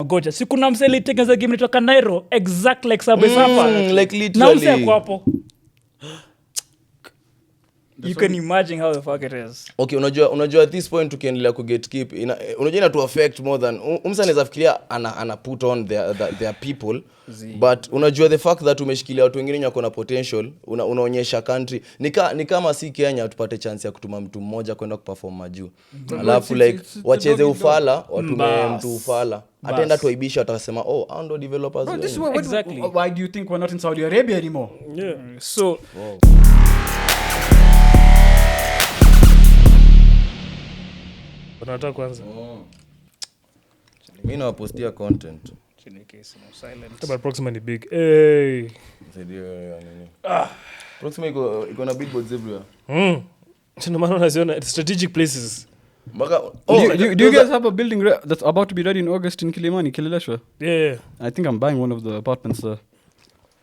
goja si kuna mseli tekeza game nitoka Nairo exact like Subway Surfer like literally na mse hapo you can imagine how the fuck it is. Okay, unajua at this point tukiendelea ku gatekeep unajua ina to affect more than umsa anaweza fikiria ana put on their people but unajua the fact that umeshikilia watu wengine wako na potential unaonyesha country ni kama si Kenya tupate chance ya kutuma mtu mmoja kwenda kuperform majuu alafu like wacheze ufala watume mtu ufala ataenda tuaibisha atasema I ndo developers exactly why do you think we're not in Saudi Arabia anymore? Yeah. So unataka kwanza mimi napostia content chini case no silent but approximately big hey approximately iko na billboards everywhere ndio maana unaziona strategic places Do you guys have a building that's about to be ready in August in Kilimani, Kileleshwa? yeah I think I'm buying one of the apartments there.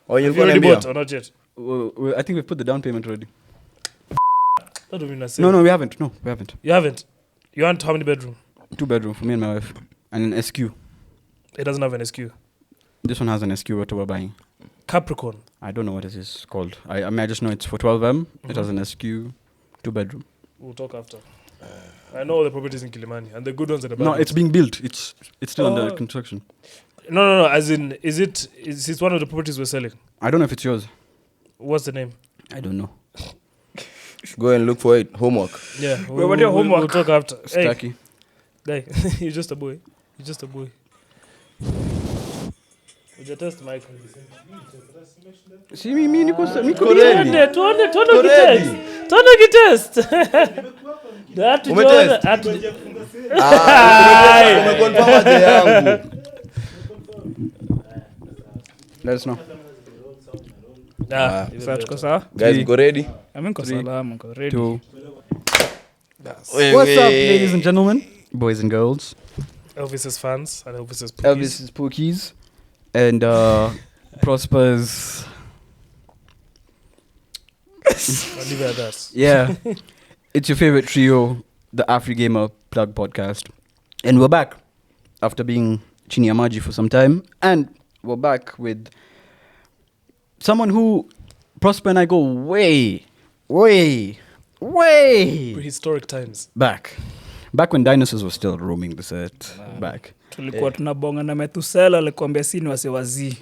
You've already bought or not yet? I think we've put the down payment already. That would mean No, we haven't. You haven't? You want how many bedroom? 2 bedroom for me and my wife. And an SQ. It doesn't have an SQ. This one has an SQ, what we're buying. Capricorn. I don't know what it is called. I mean, I just know it's for 12M. It has an SQ, 2 bedroom. We'll talk after. I know all the properties in Kilimani and the good ones at the back. No, it's being built. It's still under construction. No. As in, is it one of the properties we're selling? I don't know if it's yours. What's the name? I don't know. Go and look for it. Homework. Yeah. What your homework? We'll talk after. Stacky. Hey, you're just a boy. Would you test Michael? See me niko Tuone kitest. Umekonfirm aje yangu. Let us know. Sasa tuko sawa? Guys, go ready? Niko salama, niko ready. 2. What's up, ladies and gentlemen, boys and girls, Elvis's fans and Elvis's pookies. Elvis's pookies, and Prosper's. I'll leave it at that. Yeah, it's your favorite trio, the Afrigamer Plug podcast, and we're back after being chini ya maji for some time, and we're back with someone who Prosper and I go way Prehistoric times. back when dinosaurs were still roaming this earth. Back Tulikuwa tunabonga na Metusela alikwambia sini wasiwazi.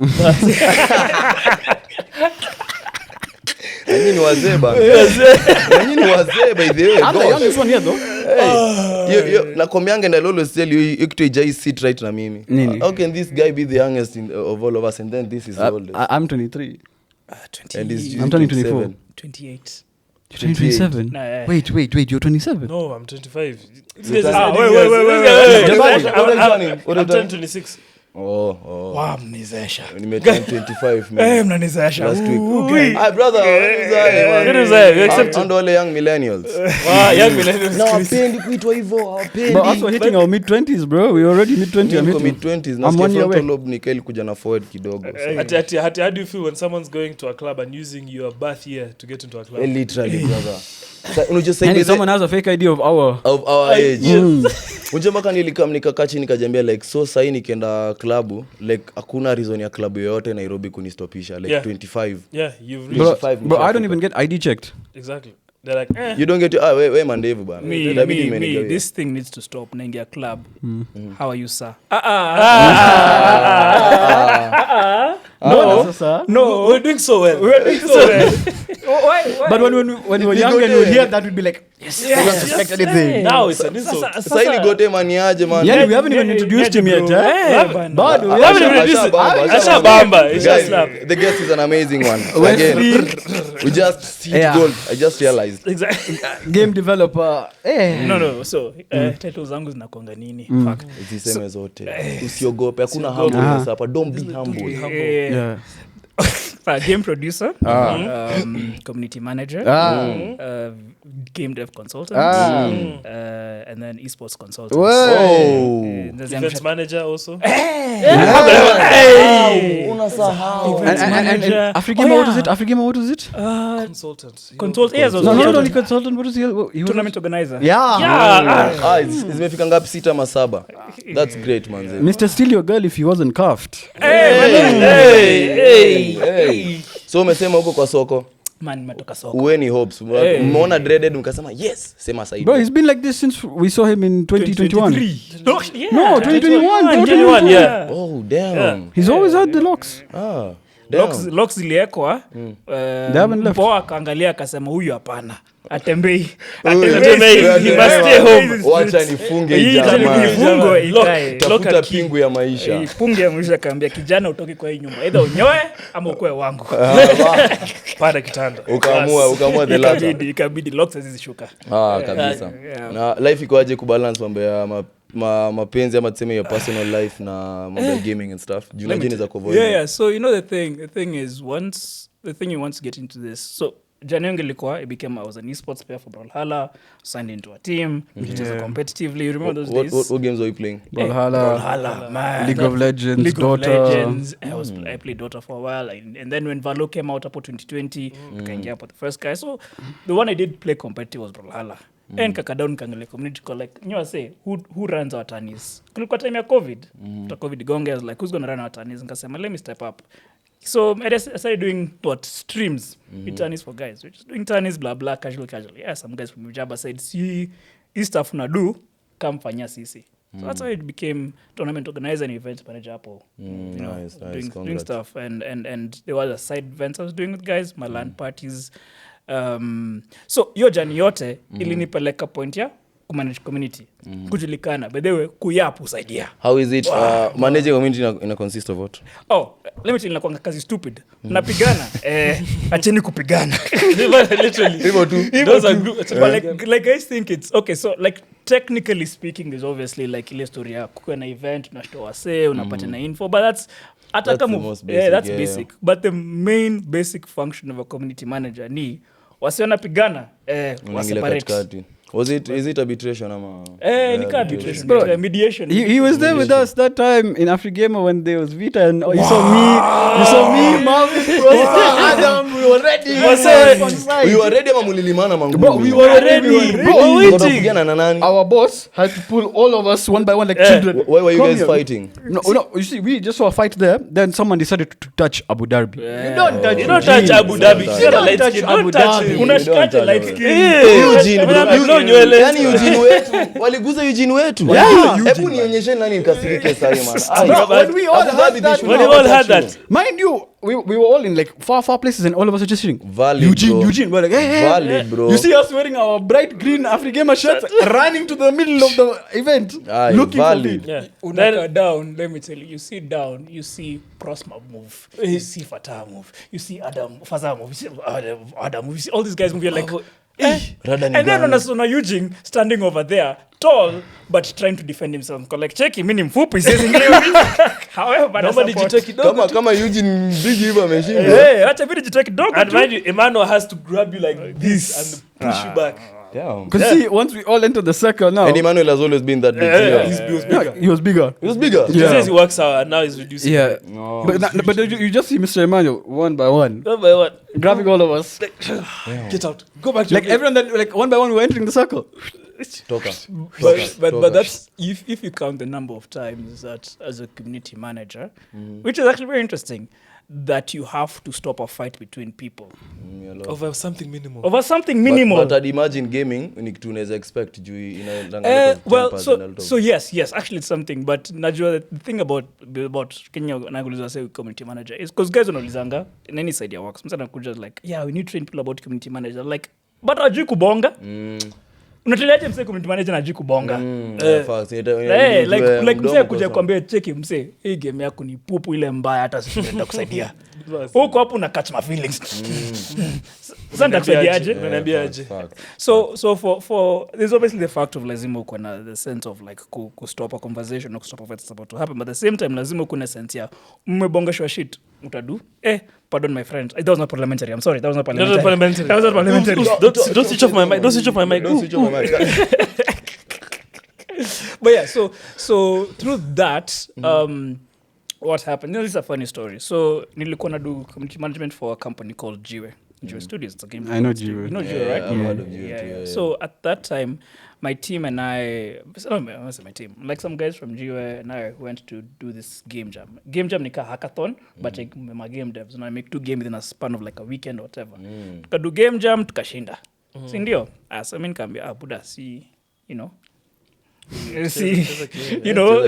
Nyinyi ni wazee bana. Nyinyi ni wazee by the way. I'm the youngest one here though. Hey, nakwambianga and I always tell you kitu ijai sit right na mimi. Nini? How can this guy be the youngest of all of us and then this is the oldest? I'm 23. 20. And he's I'm turning 24. 28. You're 27? Nah, Wait, you're 27? No, I'm 25. Wait. I'm turning 26. Wow, mnizesha. Nimeturn 25 mimi. Mnanizesha. Last week. Okay. Hi brother, What is that? and all young millennials. Young millennials. No, hapendi kuitwa hivyo, hapendi. But also hitting our mid-20s, bro. We're already mid-20s. Niko mid-20s. I'm 1 year away. Nasikia lobe Nickel kuja na forward kidogo. How do you feel when someone's going to a club and using your birth year to get into a club? Literally, brother. Unajua And say someone has a fake idea of our age. Unajua mpaka nikakaa chini nikajambia like so sahi nikienda klabu like hakuna reason ya klabu yoyote Nairobi kunistopisha like 25. Yeah, you've reached 25. Bro, I don't even get ID checked. exactly. They're like, You don't get we mandevu bana. Me, this thing needs to stop. Naingia club. How are you, sir? No, we're doing so well. But when we were young and we hear that, we'd be like, yes, we don't suspect anything. Now it's an insult. Sasa ili gote maniaje man. Yeah, we haven't even introduced him yet. But we haven't even introduced it. Asha Bamba. It's just slap. The guest is an amazing one. Again, we just hit gold. I just realized. Exactly. game developer. No. So, titles zangu zinakuanga nini? Fuck. Ziseme zote. Usiogope. Hakuna humbleness hapa. Don't be humble. Yeah. Game producer, community manager, game dev consultant, and then esports consultant. Events manager also. Unasahau. And Afrigamer, what is it? Afrigamer, what is it? Consultant. Yes, No, not only consultant. What is he? He was tournament organizer. Zimefika ngapi 6 ama 7? That's great, man. Mr. Steal your girl if he wasn't cuffed. Hey. So umesema huko kwa soko. Man, matoka soko. Uweni hopes. Umeona dreaded mkasema yes, sema saidi. Bro, he's been like this since we saw him in 2021. No, 2021. Yeah. Oh, damn. Yeah. He's always had the locks. locks ziliekwa They haven't left. Poa akaangalia akasema huyu hapana atembei He must stay home. Wacha nifunge hii jamaa. Ifungwe ikae. Tafuta pingu ya maisha. Ifunge ya maisha, kaambia kijana utoke kwa hii nyumba, either unyoe ama ukue wangu. Pada kitanda. Ukaamua the latter. Ikabidi locks zishuka. Kabisa. Na life iko aje kubalance mambo ya mapenzi ama tuseme your personal life na mambo ya gaming and stuff? Juna jini za kuavoid. Yeah, so you know the thing is the thing you want to get into this. So January ilikuwa I was an esports player for Brawlhalla, signed into a team, which is competitively. You remember those days? What games were you playing? Brawlhalla, man. League of Legends, League Dota. of Legends. I played Dota for a while, and then when Valo came out up 2020, tukaingia hapo the first guy. So the one I did play competitive was Brawlhalla. And kakadown kangale community call like say who runs our turnies. Kulikuwa time ya COVID. After COVID gonge, I was like, who's going to run our turnies? Nikasema let me step up. So I started doing streams, turnies for guys. We're just doing turnies, blah blah, casual. Yeah, some guys from Ujaba said, see, this stuff na do, come fanya sisi. So that's how it became tournament organizer and event manager hapo. Nice, doing stuff and there was a side events I was doing with guys, my LAN parties. So your journey yote ilinipeleka point ya kumanage community, kujulikana, by the way kuyapu usaidia. How is it managing community in a consist of what? Let me tell you, nakwanga kazi stupid. Napigana acheni kupigana. Literally. Those are group. Like guys think it's okay. So like technically speaking, there's obviously like ile story ya kuwa na event, unashtoa wase, unapata na info, but that's the most basic. That's basic. But the main basic function of a community manager ni wase wanapigana waseparate. Is it arbitration ama? Nika arbitration, mediation. He was there with us that time in Afrigamer when there was Vita and you saw me, Marvin, Adam, we were ready. We were ready ama mulilimana mangu. Bro, we were ready. Bro, waiting. Na nani? Our boss had to pull all of us one by one like children. Why were you guys fighting? No, you see, we just saw a fight there. Then someone decided to touch Abu Dhabi. You don't touch Abu Dhabi. Don't touch Abu Dhabi. Unashikaje light skin? Eugene, bro. Yani Eugene wetu waliguza Eugene wetu. Hebu nionyeshe nani nikasirike sasa hivi man. When we all had that. Mind you, we were all in like far places and all of us are just sitting. Valid, Eugene, we're like, hey, valid, bro. You see us wearing our bright green Afrigamer shirts, running to the middle of the event, looking valid. for it. Unaka down, let me tell you, you sit down, you see Prosma move, you see Fatah move, you see Fazar move, you see Adam move, you see all these guys move, you're like, and then unasona Eugene standing over there, tall but trying to defend himself. Like check him, mimi mfupi sisi ngine. However, but nobody jitake kidogo. Kama Eugene big hivi ameshinda. Acha vile jitake kidogo. And mind you, Emmanuel has to grab you like this and push you back. Damn. Because see, once we all enter the circle now. And Emmanuel has always been that big. He was bigger. He was bigger. He says he works out and now he's reducing. Yeah. No. But you just see Mr. Emmanuel one by one. One by one. Grabbing all of us. Get out. Go back to like everyone that like one by one we were entering the circle. But that's if you count the number of times that as a community manager, which is actually very interesting, that you have to stop a fight between people over something minimal. But I'd imagine gaming ni kitu unaweza expect juu inaendanga so yes actually it's something, but najua the thing about Kenya nakuuliza say community manager is because guys wanaulizanga in any side ya works msana kuja like we need to train people about community manager like but ajui kubonga unateleaje mse community manager najui kubonga like mse kuja kwambia cheki mse hii game yako ni pupu ile mbaya hata sitaenda kusaidia huko hapo una catch my feelings. Sasa nitakusaidiaje? Unaniambiaje? So for there's obviously the fact of lazima uko na the sense of like ku stop a conversation or stop a what's about to happen, but at the same time lazima uko na sense ya mmebongeshwa shit utadu pardon my friend, that was not parliamentary, I'm sorry, that was not parliamentary. That was not parliamentary. Don't switch off my mic. Don't switch off my mic. But yeah, so through that what happened, this is a funny story. So nilikuwa na do community management for a company called Jiwe Studios. It's a game. I know studio. Jiwe. You know Jiwe, right? I've heard of Jiwe too, Yeah. So at that time, my team and I was my team, like some guys from Jiwe and I went to do this game jam. Game jam nika hackathon, but like my game devs, and I make 2 games within a span of like a weekend or whatever. Tukadu game jam tukashinda. Si ndio? So mimi nikamwambia buda, si you know. See, you know,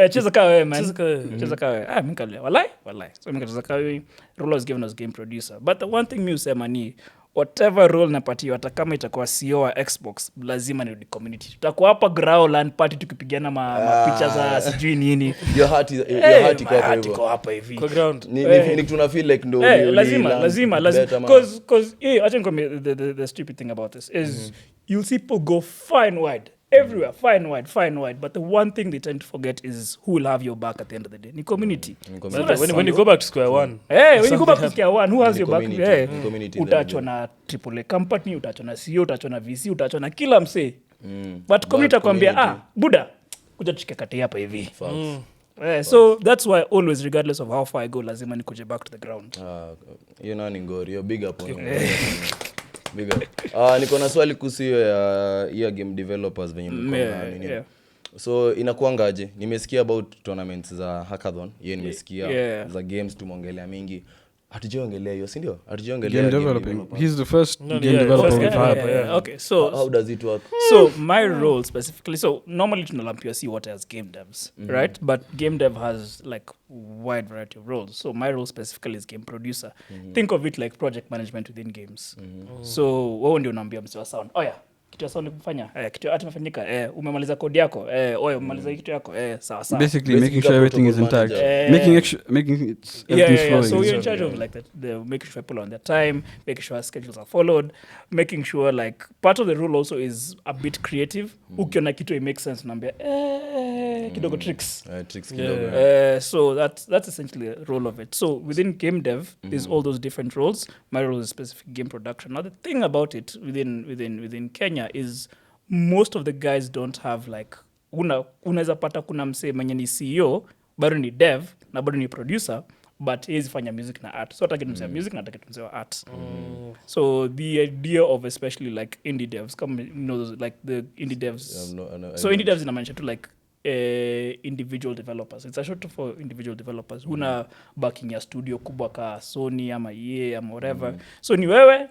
cheza kawe man, cheza kawe. Mimi kalia, walai. So mimi cheza kawe. Role was given as game producer, but the one thing mimi usema ni whatever role napatiwa, hata kama itakuwa CEO wa Xbox, lazima ni community. Tutakuwa hapa grow land party tukipigana mapicha za sijui nini. Your heart iko hapa hivi. Kwa ground. Ni tuna feel like ndo lazima cause I think the stupid thing about this is you'll see people go fine wide everywhere, fine wide, but the one thing they tend to forget is who will have your back at the end of the day. Ni community. When you go back to square one, when you go back to square one, who has your back? Community. Utachwa na AAA company, utachwa na CEO, utachwa na VC, utachwa na kila msee. But community akwambia buda kuja tushike kati hapa hivi. So that's why always, regardless of how far I go, lazima nikuje back to the ground. You know, you're big up on big up. Niko na swali kuhusu ya game developers venye mko nini. So inakuangaje? Nimesikia about tournaments za hackathon. Yeye nimesikia za games tumongelea mingi. Hatujaongelea hiyo, si ndio? Hatujaongelea game developing. He's the first game developer we've had. Okay, so how does it work? So my role specifically, so normally tunalampia see what as game devs, right? But game dev has like wide variety of roles. So my role specifically is game producer. Think of it like project management within games. So wewe ndio unaambia msee wa sound, kitu ya sound kufanya, kitu atimefanyika, umemaliza code yako, umemaliza kitu yako, sawa. Basically making sure everything is intact, making it everything's flowing. So you're in charge of like the making sure people are on their time, making sure schedules are followed, making sure like part of the role also is a bit creative. Ukiona kitu it makes sense, unaambia kidogo tricks kidogo. So that's essentially the role of it. So within game dev there's all those different roles. My role is specific game production. Now the thing about it within Kenya is most of the guys don't have like unaweza pata kuna msee mwenye ni CEO bado ni dev na bado ni producer, but he's fanya music na art. So atake tumsema music na atake tumsema art. So the idea of especially like indie devs, come like the indie devs. So indie devs inamaanisha tu like individual developers. It's a short for individual developers. Huna backing ya studio kubwa ka Sony ama EA ama whatever. So ni wewe,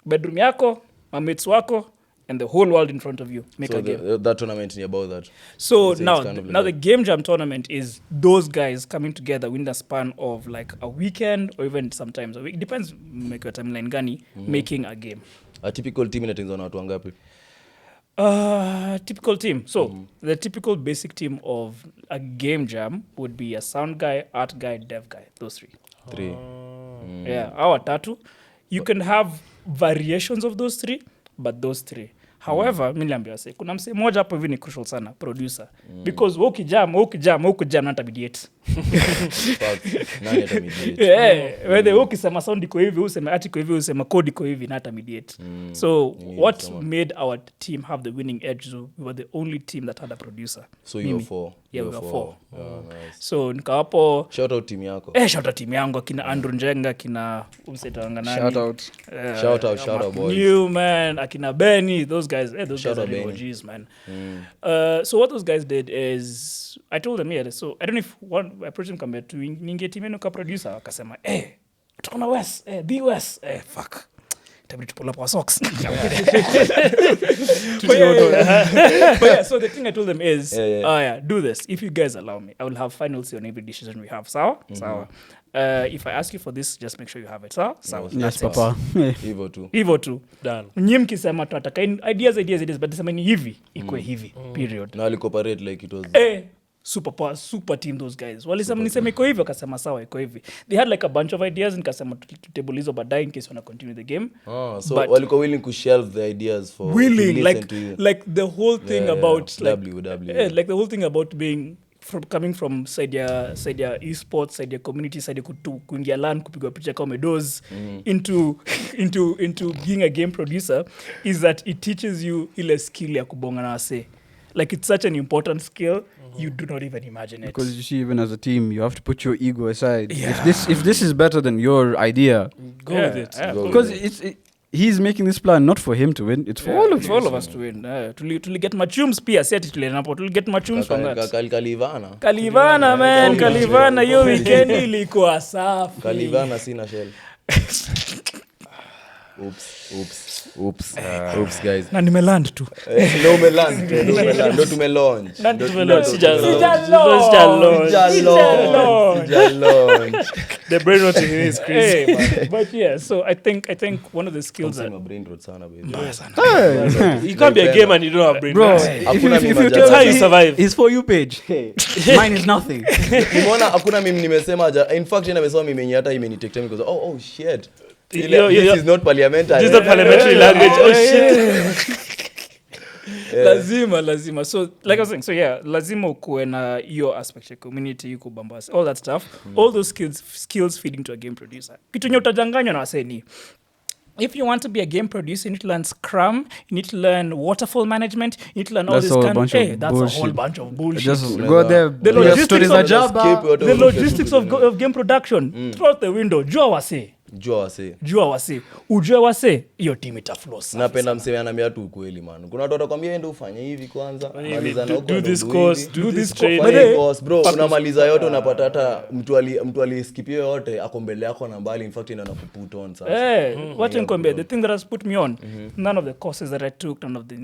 bedroom yako, mates wako, and the whole world in front of you. Make a game. That tournament is about that. So now the game jam tournament is those guys coming together within the span of like a weekend or even sometimes a week. Depends, make your timeline gani, making a game. A typical team inatengenezwa na watu wangapi? Typical team. So the typical basic team of a game jam would be a sound guy, art guy, dev guy. Those three. Yeah, our tatu. You can have variations of those three, but those three. However, miliambia say kuna mse moja hapo hivi ni crucial sana, producer. Because ukijam na intermediate. Nani intermediate? Whether ukisema sound iko hivi, usema art iko hivi, usema code iko hivi na intermediate. So what made our team have the winning edge? So we were the only team that had a producer. So you were 4. Yeah, we were 4. Nice. So nikawapo shout out team yako. Shout out team yangu kina Andrew Njenga, kina umsetanga nani. Shout out boys. New man, akina Benny, those guys, those shout guys are OGs, man. So what those guys did is I told them, so I don't know if one approached him come to ninge team yenu ka producer akasema, tuna West, the West, fuck. Time to pull up our socks. But yeah, so the thing I told them is, do this. If you guys allow me, I will have final say on every decision we have. Sawa? If I ask you for this, just make sure you have it. Sawa? Yes, Papa. Hivyo tu. Done. Nyinyi mkisema tunataka ideas, but sema ni hivi, ikwe hivi. Period. Na alicooperate like it was. super team those guys. Walisema niseme iko hivi, akasema sawa iko hivi. They had like a bunch of ideas, nikasema tutable hizo baadaye in case wana continue the game. So walikuwa willing to shelve the ideas for willing to listen to you. like the whole thing about like WW. like the whole thing about being coming from side ya esports, side ya community, side ya kuingia LAN, kupigwa picha kama medos into being a game producer is that it teaches you ile skill ya kubonga na wase. Like it's such an important skill, you do not even imagine it. Because you see, even as a team, you have to put your ego aside. If this is better than your idea, go with it. Because he's making this plan not for him to win, it's for all of us. For all of us to win. To get machums pia, si ati tulenapo, to get machums from that. Kalivana man, Kalivana yo weekend ilikuwa safi. Kalivana sina shell. Oops guys. Na nimeland tu. No meland. Ndo tumelaunch. The brain rot is crazy. But yeah, so I think one of the skills that brain rot sana baby. You can't be a gamer and you don't have brain Bro, rot. if you That's how you survive. His For You page. Mine is nothing. Nimeona hakuna mimi nimesema in fact nimesema mimi yenye hata imenitake time because oh shit. This is not parliamentary. This is not parliamentary language. Oh shit. lazima so like I was saying, so yeah, lazima ukuwe na your aspect ya community, kubambas, all that stuff, all those skills feed into a game producer. Kitu nye utajanganywa na waseni, if you want to be a game producer, you need to learn Scrum, you need to learn waterfall management, you need to learn all this kind of that's a whole bunch of bullshit. Just go there. The logistics of the logistics of game production, throw out the window. Jua wase ujue wase, hiyo team itafloss. Napenda mseme anambia tu ukweli man. Kuna watu watakwambia ende ufanye hivi kwanza, maliza na huko, do this course, do this course bro. Unamaliza yote unapata hata mtu aliskipia yote ako mbele yako na mbali, in fact ina nakuput on sasa. What you compare, the thing that has put me on, none of the courses that I took, none of the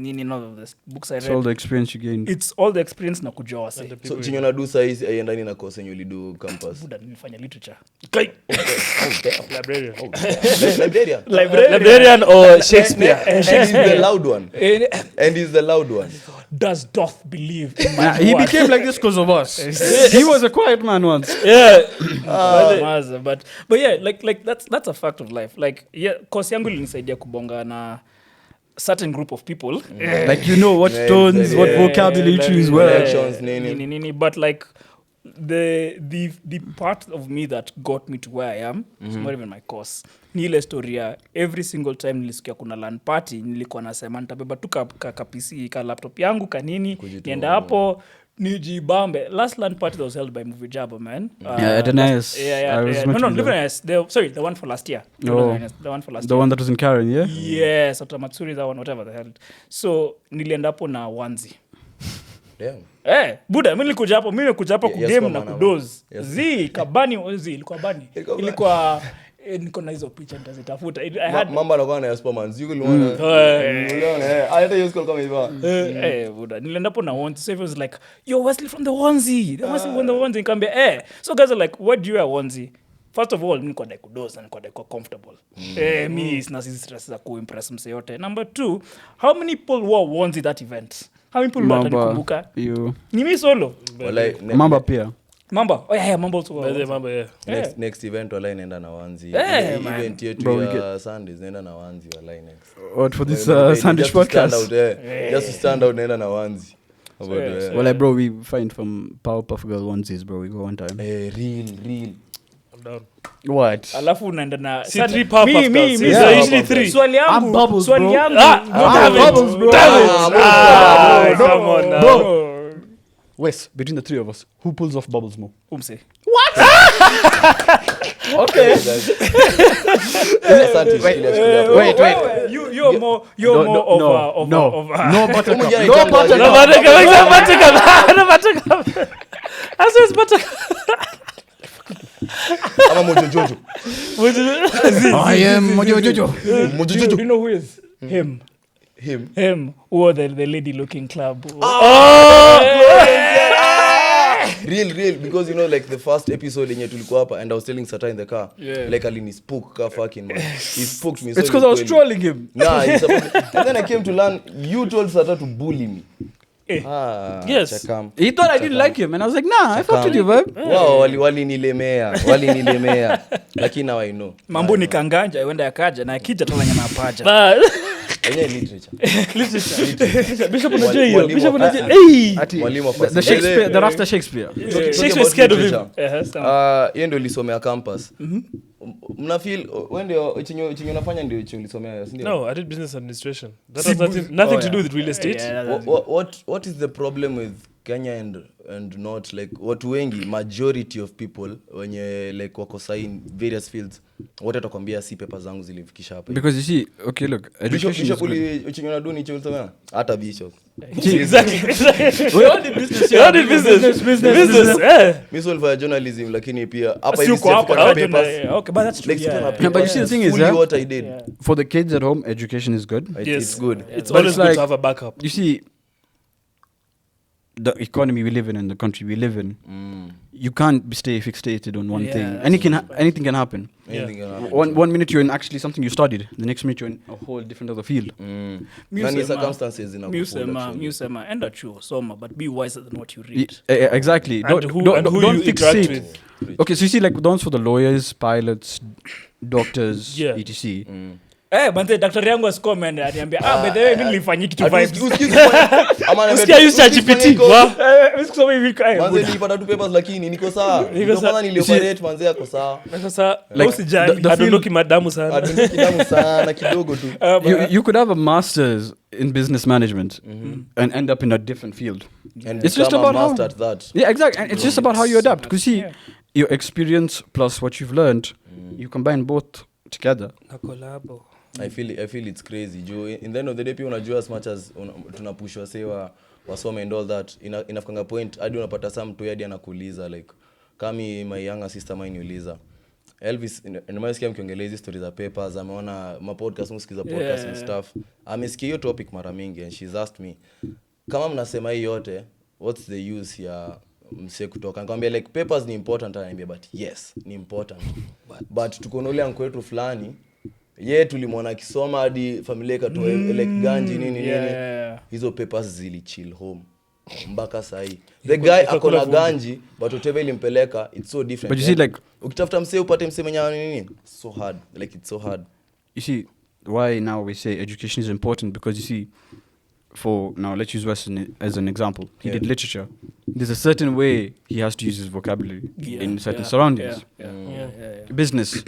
books I read, it's all the experience you gained. It's all the experience na kujua wase. So chinyo na do size aiendani na course yenye ulidu campus. Buda nilifanya literature. Librarian or Shakespeare. And he's the loud one. Doth believe in my He became like this because of us. He was a quiet man once. But yeah, like that's a fact of life. Like yeah, course yangu ilinisaidia kubonga na certain group of people. Like you know what tones, what vocabulary to use well. But like the part of me that got me to where I am, it's not even my course. Ni ile storia, every single time nilisikia kuna LAN party, nilikuwa nasema nitabeba tu ka PC, ka laptop yangu, kanini, nienda hapo, nijibambe. Last LAN party that was held by Movie Jabba, man. At NIS. No, NIS. The one for last year. The one for last year. The one that was in Karen, yeah? Yes, Otamatsuri, that one, whatever the hell. So, nilienda hapo na onesie. Damn. Buda, mimi nilikuja hapo kugame na kudoze. Kabani ilikuwa bani. Ilikuwa niko na hizo picha nitazitafuta. Mamba anakuwa na Superman. Ziko uliona. Hata hiyo school kama hivyo. Buda, nilienda hapo na onesie. So it was like, yo, Wesley from the onesie. The Wesley from the onesie. Nikamwambia, So guys are like, what do you wear onesie? First of all, niko dai kudoze, niko dai comfortable. Me is na sisi stress za kuimpress mse yote. Number 2, how many people wore onesie that event? How many people watanikumbuka? You. Ni mimi solo. Mamba pia. Mamba. Oh yeah, Mamba also. Mamba, yeah. Next event wala inaenda na onesie. Event yetu ya Sundays inaenda na onesie wala next. What for this Sunday podcast? Just to stand out naenda na onesie. Well, bro, we find from Powerpuff Girl onesies, bro. We go one time. Real. I'm down. What? Alafu unaenda na See 3 Powerpuff Girls. Yeah, usually 3. Swali yangu. Bubbles, Swali bro. yangu. Bubbles, bro. Come on now. Bro. Wes, between the 3 of us, who pulls off Bubbles more? Umse. Okay. Wait. You're more of No buttercup. No buttercup. I said buttercup. Ama Mojojojo. I am Mojojojo. Do you know who is? Him. Or the lady looking club. Real because you know like the first episode yenye tulikuwa hapa and I was telling Satar in the car like alini spook ka fucking man. He spooked me so. It's because I was trolling him. Nah, and then I came to learn you told Satar to bully me. Yes. Chakam. He thought I didn't like him, and I was like, nah, I fucked with you, vibe. Wao walinilemea lakini now I know mambo ni kanganja wenda yakaja na akija tala nyama paja yenyewe literature Bishop unajua hiyo. Mwalimu Bishop wa- unajua. Hey. Ati, Mwalimu wa the Shakespeare, the Rasta Shakespeare. Shakespeare is scared of him. yeye ndio ulisomea campus mna feel wewe ndio chenye unafanya ndio chenye ulisomea si ndio No, I did business administration. That has nothing to do with real estate. what is the problem with Kenya and not like watu wengi majority of people wenye like wako in various fields wote watakwambia si paper zangu zilifikisha hapa Because you see, okay, look, education is Bishop good. chenye unaduni chenye ulisomea hata Bishop Exactly. We all did business. We all did business. mimi sio for journalism lakini pia hapa Si hivi uko hapa sijafika na papers okay, but that's true. like sijafika Yeah. Yeah, but you see, the thing is, fully yeah, what I did for the kids at home, education is good. it's good It's But always it's good like- to have a backup. You see, the economy we live in and the country we live in, you can't stay fixated on one Yeah, thing. that's Anything can happen. anything can happen. One minute you're in actually something you studied, the next minute you're in a whole different other field. Nani circumstances Musema enda chuo soma but be wiser than what you read. Exactly. And who you interact fixate. with. Okay, so you see, like the ones for the lawyers, pilots, doctors, Yeah. etc. Bante daktari yangu asikome aniambia by the way mimi nilifanyia kitu vibes. Usikia use ChatGPT. Usikusoma hivi manze nilipata tu papers lakini niko sawa niko kwanza nilioperate manze yako sawa Sasa Like, usijali. the adondoki madamu sana. adungi kidamu sana kidogo tu You could have a master's in business management and end up in a different field. and It's just become a about how- master at that Yeah, exactly. And it's just about how you adapt. Because see, your experience plus what you've learned, you combine both together. Na collabo. I feel it's crazy Joe. In the end of the day pia unajua as much as tunapushwa say wasome and all that inafikanga point hadi unapata some mtu hadi anakuuliza like kama my younger sister mine niuliza Elvis nimesikia mkiongelea hizi stories za papers ameona ma podcast msikiza podcast and stuff amesikia hiyo topic mara mingi and she's asked me kama mnasema hii yote what's the use ya mse kutoka nikamwambia like papers ni important ananiambia but yes ni important but tuko na ule anko wetu fulani tulimwona akisoma hadi familia ikatoa like ganji nini hizo papers zili chill home mpaka sahi the guy akona ganji but whatever ilimpeleka it's so different But you see, like, ukitafuta mse upate mse mwenye nini so hard like it's so hard you see, why now we say education is important? Because you see, now let's use Weston as an example. He did literature. There's a certain way he has to use his vocabulary in certain surroundings. Business.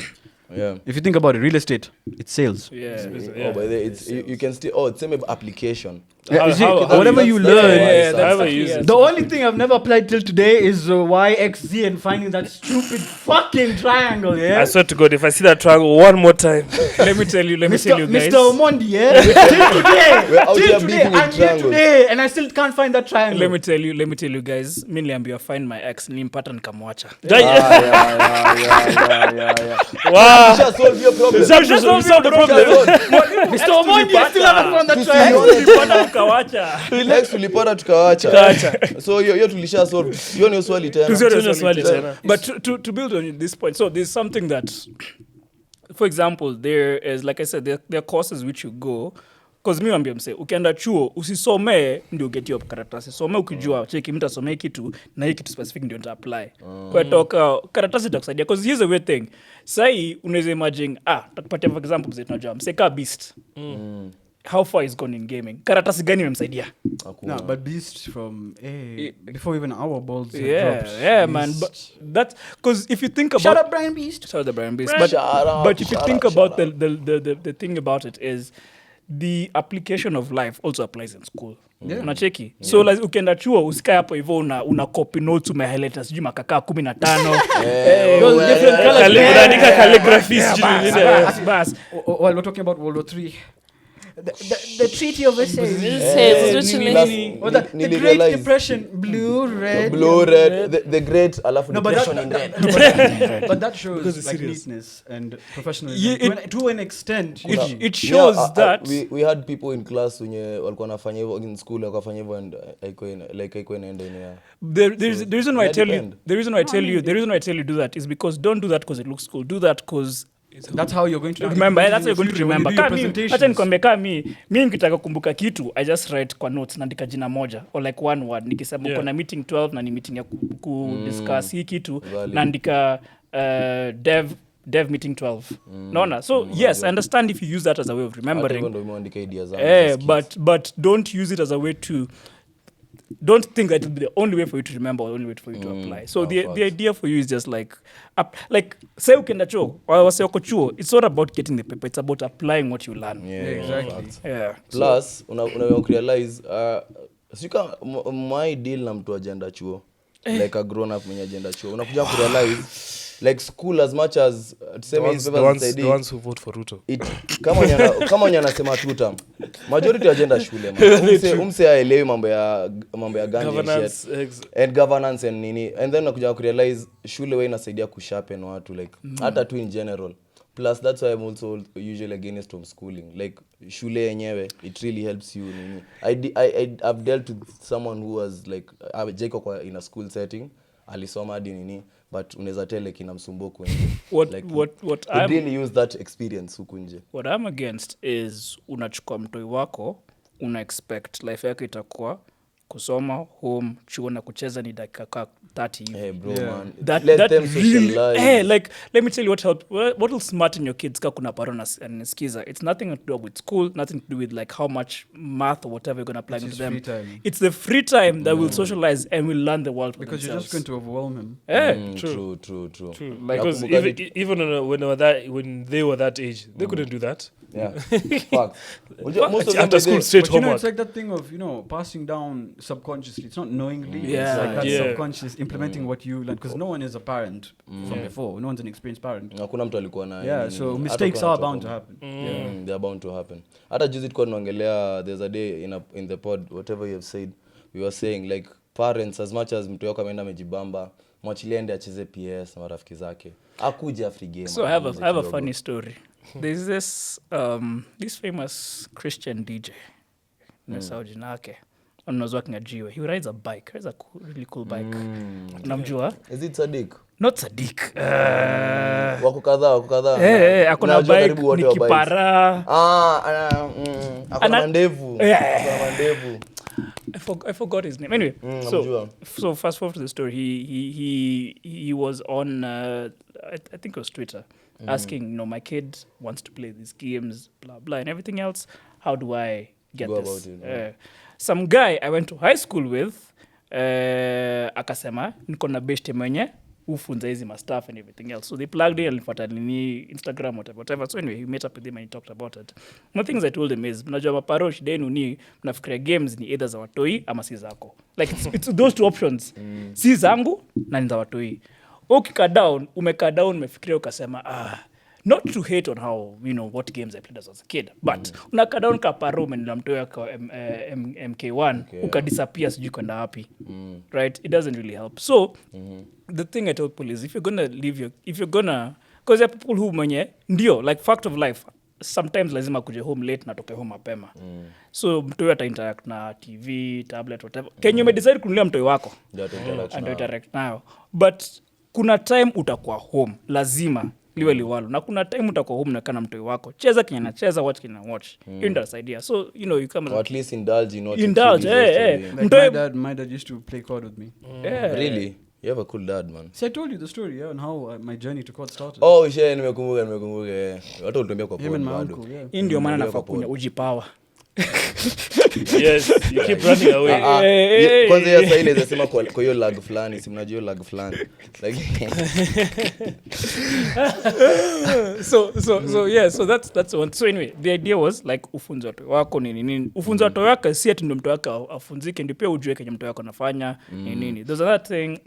If you think about it, real estate, it's sales. Oh, but it's you can still it's same application. You see, How- whatever you learn. However you use it. The only thing I've never applied till today is YXZ and finding that stupid fucking triangle, I swear to God, if I see that triangle one more time, Let me tell you guys. Mr. Omondi, yeah? We're out here Till today, beefing with I'm here triangles. today, and I still can't find that triangle. Let me tell you guys. Mimi niliambiwa find my ex, nilimpata nikamwacha. wow. Just solve your problem. Solve the problem. Mr. Omondi, I still haven't found that triangle. Nilipata nikawacha. Next tulipata tukawacha. So hiyo tulisha solve. Hiyo ni swali tena. Tuna swali tena. But to build on this point, so there's something that, for example, there is, like I said, there are courses which you go, because mi wambia mse, ukienda chuo, usisomee ndio get hiyo karatasi. Some ukijua, cheki mtu asomee kitu, na hii kitu specific ndio nita apply. Kwa toka, karatasi itakusaidia. Because here's the weird thing. Sai, unaweza imagine, takupatia for example, mse, tunajua, mse ka Beast. How far is gone in gaming? Karatasi gani imemsaidia? No, but Beast from before even our balls drops. Yeah, man. But that's because if you think about Shut up, Brian Beast. Shout out the Brian Beast. Shut up, But if you shut think up, about shut the thing about it is the application of life also applies in school. Unacheki. So like ukienda chuo usikae hapo hivyo una copy notes umehighlight sijui makaka 15. Those different colors. Unaandika calligraphy sijui nini. Bas. While we're talking about World War III, the Treaty of Versailles. The Great Depression, blue, red. The great alafu No, but depression in red. but that shows like neatness and professionalism to an extent. It shows that we had people in class wenye walikuwa wanafanya hivyo in school wakafanya hivyo and haiko inaenda in the reason why I tell you do that is because don't do that because it looks cool. Do that because That's how you're going to remember, that's how you're going to future when you remember. do your Kama mi, presentations. acha nikwambie kama mi nikitaka kumbuka kitu, I just write kwa notes, naandika jina moja or like one word. Nikisema uko na meeting 12 na ni meeting ya discuss hii kitu, naandika dev meeting 12. Naona? So yes, I understand if you use that as a way of remembering. But don't use it as a way to, don't think that it will be the only way for you to remember or the only way for you to apply. So the idea for you is just like say ukenda chuo or wase wako chuo, it's not about getting the paper, it's about applying what you learn. Exactly. Yeah. Plus una realize sika my deal na mtu agenda chuo like a grown up mwenye agenda chuo unakuja ku realize like school as much as the ones who vote for Ruto. Kama nyana sema tuta majority agenda shule man. Umse aelewi mambo ya governance and governance and nini, and then unakuja ku realize shule wewe inasaidia kusharpen watu like hata tu in general. Plus that's why I'm also usually against homeschooling. Like shule yenyewe it really helps you nini. I've dealt with someone who was like Jacob in a school setting alisoma hadi nini, but unaweza tele kina msumbuko nje. What I really use that experience huku nje. What I'm against is unachukua mtoi wako una expect life yake itakuwa kusoma home chuo na kucheza ni dakika 30. Hey bro, man. That them really, socialize. like let me tell you what will smarten your kids ka kuna parona and skiza. It's nothing to do with school, nothing to do with like how much math or whatever you're going to apply to them. It's the free time that will socialize and will learn the world for because themselves. You're just going to overwhelm him. True. Like, because even when they were that age, they couldn't do that. Yeah. Fuck. Most of them After school, straight But you know, homework. it's like that thing of, passing down subconsciously. It's not knowingly. Yeah. It's like that Yeah. subconscious implementing what you learn. Because no one is a parent from before. No one's an experienced parent. hakuna mtu alikuwa na Yeah, so mistakes are bound to happen. They are bound to happen. Hata juzi tulikuwa tunaongelea there's a day in the pod whatever you have said, we were saying like parents as much as mtu wako ameenda amejibamba mwachilie ende acheze PS na marafiki zake akuje Afrigamer. So I have a funny story. There's this famous Christian DJ. Nimesahau jina yake. Unaweza kungajiwa. He rides a bike. He has a really cool bike. Unamjua? Is it Sadiq? Not Sadiq. Wako kadhaa. Akona bike ni kipara. Akona mandevu. I forgot his name. Anyway, so fast forward to the story. He was on I think it was Twitter asking, my kid wants to play these games, blah blah, and everything else. How do I get Go this? about it, Some guy I went to high school with akasema niko na best mwenye ufunza hizi stuff and everything else. So they plugged in and for Instagram whatever. So anyway, he met up with him and he talked about it. One things I told him is mnajua maparo shidenu ni mnafikiria games ni either za watoi ama si zako. Like it's those two options. Si zangu na ni za watoi. Umekaa down umefikiria ukasema not to hate on how what games I played as a kid, but unakaa down kaparo na mtoyo kwa MK1 ukadisappear sijui kwenda wapi. Right? It doesn't really help. So the thing I tell people is if you're gonna because there are people who mwenye ndio like fact of life sometimes lazima kuje home late na toke home mapema. So mtoyo ata interact na TV, tablet, whatever. Can you decide kunulia mtoyo wako? Ndio interact nayo. But kuna time utakuwa home lazima liwe liwalo, na kuna time utakuwa home na kana mtoyo wako cheza kenya na cheza, watch kenya watch. Hiyo ndio idea. So you come or at least indulge in what like my dad used to play COD with me. Really? You have a cool dad, man. See, I told you the story, on how my journey to COD started. Oh, shit, nimekumbuka. Watu ulituambia kwa him and my uncle, yeah. Ndio maana nafaa kunya ujipower. Yes, you keep running away. Kwanza ya sasa ile inasema kwa hiyo lag fulani, si mnajua lag fulani. Like so that's one. So anyway, the idea was like ufunze watu wako nini. Ufunze watu wako si ati ndio mtu wako afunzike, ndio pia ujue kenye mtu wako anafanya nini. There's another thing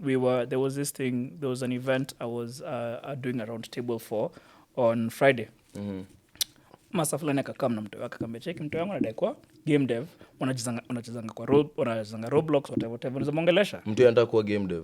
there was an event I was doing a round table for on Friday. Masa fulani akakaa na mtu wake akamwambia cheki mtu wangu anadai kwa game dev wanachezanga kwa wanachezanga Roblox whatever nizamongelesha mtu anataka kuwa game dev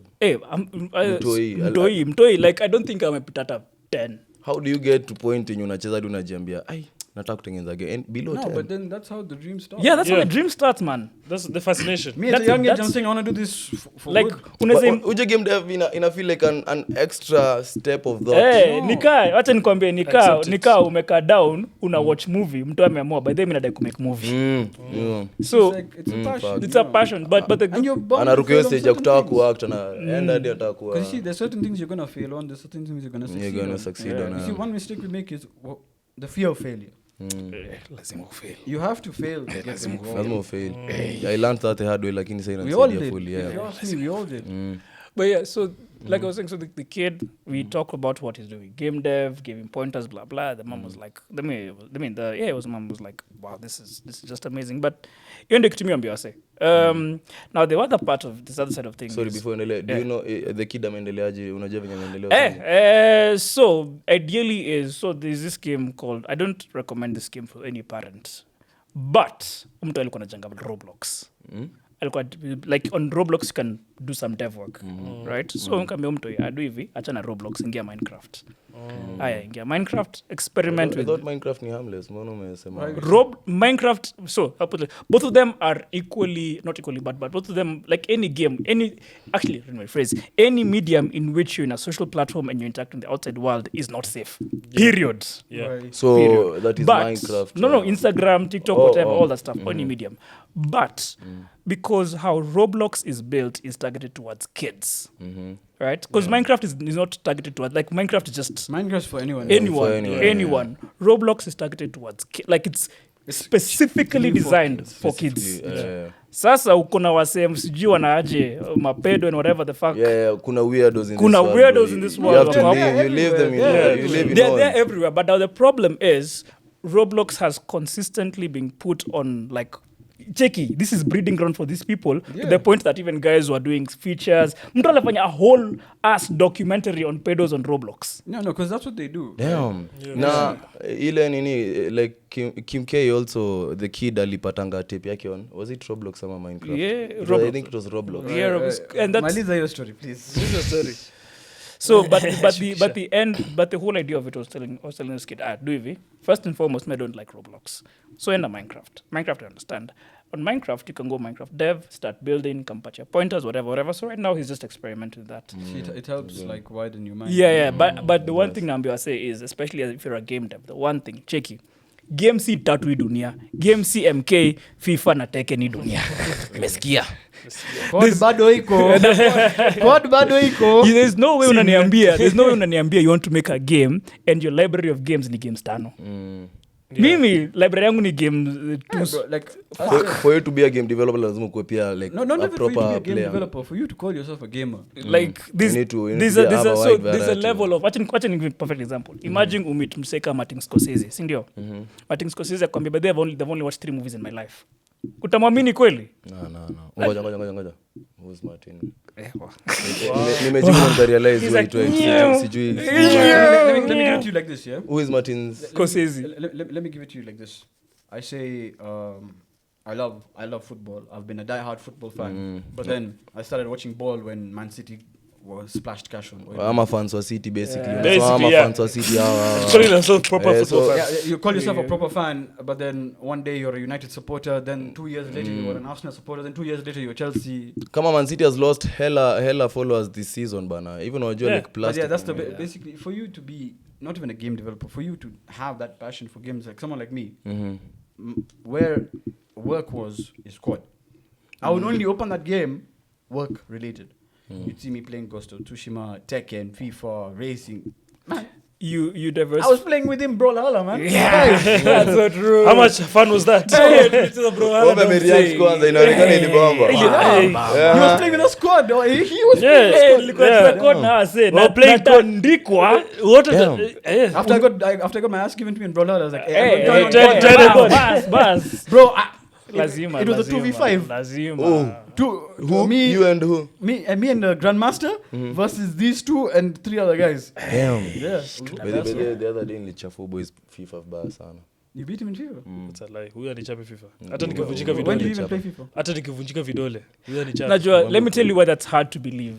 mtoi like I don't think amepita hata 10. How do you get to point when unacheza hadi unajiambia ai nataka kutengeneza game and below No, 10. but then that's how the dream starts. Yeah, that's how Yeah. the dream starts, man. That's the fascination. Me at a That's- young age, I'm that's- saying I want to do this for Like, good. unaweza uje game dev ina feel like an extra step of thought. Eh, No. nikaa wacha nikwambie Accept it. nikaa umekaa down una watch movie mtu ameamua by the way mimi nadai kumake movie Yeah. so It's like, it's a passion. it's a passion but the And you're bound to anaruka fail hiyo on stage ya certain kutaka things. kuact anaenda hadi ataka kuwa Because you see, there's certain things you're gonna fail on. There's certain things you're gonna succeed. gonna on. succeed on, You see, yeah. one mistake we make is the fear of failure. lazima ufail. You have to fail to get lazima involved. ufail. I learned that the hard way lakini sasa We all inasaidia did. fully If you yeah. ask me, we all did. But yeah, so like I was saying, so the kid, we talk about what he's doing, game dev, gave him pointers, blah blah. The mom was like, mom was like, wow, this is just amazing. But you know, to me, now the other part of this other side of things. Sorry, is, before endelea, do you know the kid ameendeleaje? Unajua venye ameendelea? so ideally so there's this game called, I don't recommend this game for any parent, but mtu alikuwa anajanga Roblox. Alikuwa like on Roblox you can do some dev work, right? So nikaambia mtu adu hivi, acha na Roblox, ingia Minecraft. Aya, ingia Minecraft, experiment I with thought Minecraft ni harmless. Mbona umesema? Minecraft. So I'll put both of them are equally, not equally, but both of them, like any game, actually, let me phrase, any medium in which you're in a social platform and you interact with the outside world is not safe. Period. Yeah. Right. So Period. that is But Minecraft. no, Instagram, TikTok, whatever, all that stuff, any medium. But because how Roblox is built is targeted towards kids, right? Because Minecraft is not targeted towards, like Minecraft is just Minecraft's for anyone. anyone. Roblox is targeted towards like it's specifically designed for kids. Sasa uko na wasem sijui wanaaje mapedo and whatever the fuck. Yeah, kuna weirdos in Kuna this world. weirdos bro. in this You world. have to live, you live them in you live in They're all. everywhere. But now the problem is Roblox has consistently been put on like checky. This is breeding ground for these people to the point that even guys who are doing features. Mtu alifanya a whole ass documentary on pedos on Roblox. No, because that's what they do. Damn. Na ile nini like Kim K also the kid alipatanga tape yake on was it Roblox ama Minecraft? Yeah, I Roblox. think it was Roblox. Yeah, Roblox. And that's Maliza your story, please. so. But the whole idea of it was telling this kid, do hivi. First and foremost, I don't like Roblox. So in Minecraft, I understand. On Minecraft, you can go Minecraft dev, start building, compact your pointers, whatever. So right now, he's just experimenting with that. It helps like widen your mind. Yeah. But the one thing Nambiwa say is, especially if you're a game dev, the one thing, checky. Game si tatu hii dunia. Game si MK, FIFA na Tekken hii dunia. Umesikia? Code bado iko. Code bado iko. There's no way unaniambia you want to make a game and your library of games ni games 5. Mimi library yangu ni game 2. Yeah, bro, like For you to be a game developer lazima kuwe pia like not a even for you to be proper a game player. developer, for you to call yourself a gamer. Like this, You need to there's have a wide a variety. level of wacha ni give perfect example. Imagine umit mseka Martin Scorsese, si ndio? Martin Scorsese akwambia but they've only watched 3 movies in my life. Utamwamini kweli? No. Ngoja. Who's Martin? Nimejibu na realize wait. Sijui. Let me give it to you like this, yeah? Who is Martin's? Scorsese. Let me give it to you like this. I say I love football. I've been a die-hard football fan. But then I started watching ball when Man City was splashed cash on oil. I'm a fan of City basically. Basically, I'm a yeah. fan of City. Calling yourself proper Yeah, football so- fan. Yeah, you call yourself a proper fan, but then one day you're a United supporter, then 2 years later you were an Arsenal supporter, then 2 years later you're Chelsea. Kama Man City has lost hella followers this season bana. Even wajua like But plastic. yeah, that's basically for you to be not even a game developer, for you to have that passion for games, like someone like me, where work is quad. I would only open that game work related. You'd see me playing Ghost of Tsushima, Tekken, FIFA, racing. Man, You diverse. I was playing with him, bro, Lala, man. Yeah, that's so true. How much fun was that? Ombe amereact kwanza inaonekana ilibamba. He was playing with a squad. He was natandikwa After I got my ass given to me in Brawlhalla, I was like, bas bro, lazima it was a 2v5. lazima Who? Me, You and who? me and the Grandmaster versus these 2 and 3 other guys. Damn. Yeah. The other day nilichafua boys FIFA vibaya sana. You beat him in FIFA? It's a lie. Huyu anichape FIFA. Hata nikivunjika When do you vidole. even play FIFA? Hata nikivunjika vidole. Huyu anichape. Najua, let me tell you why that's hard to believe.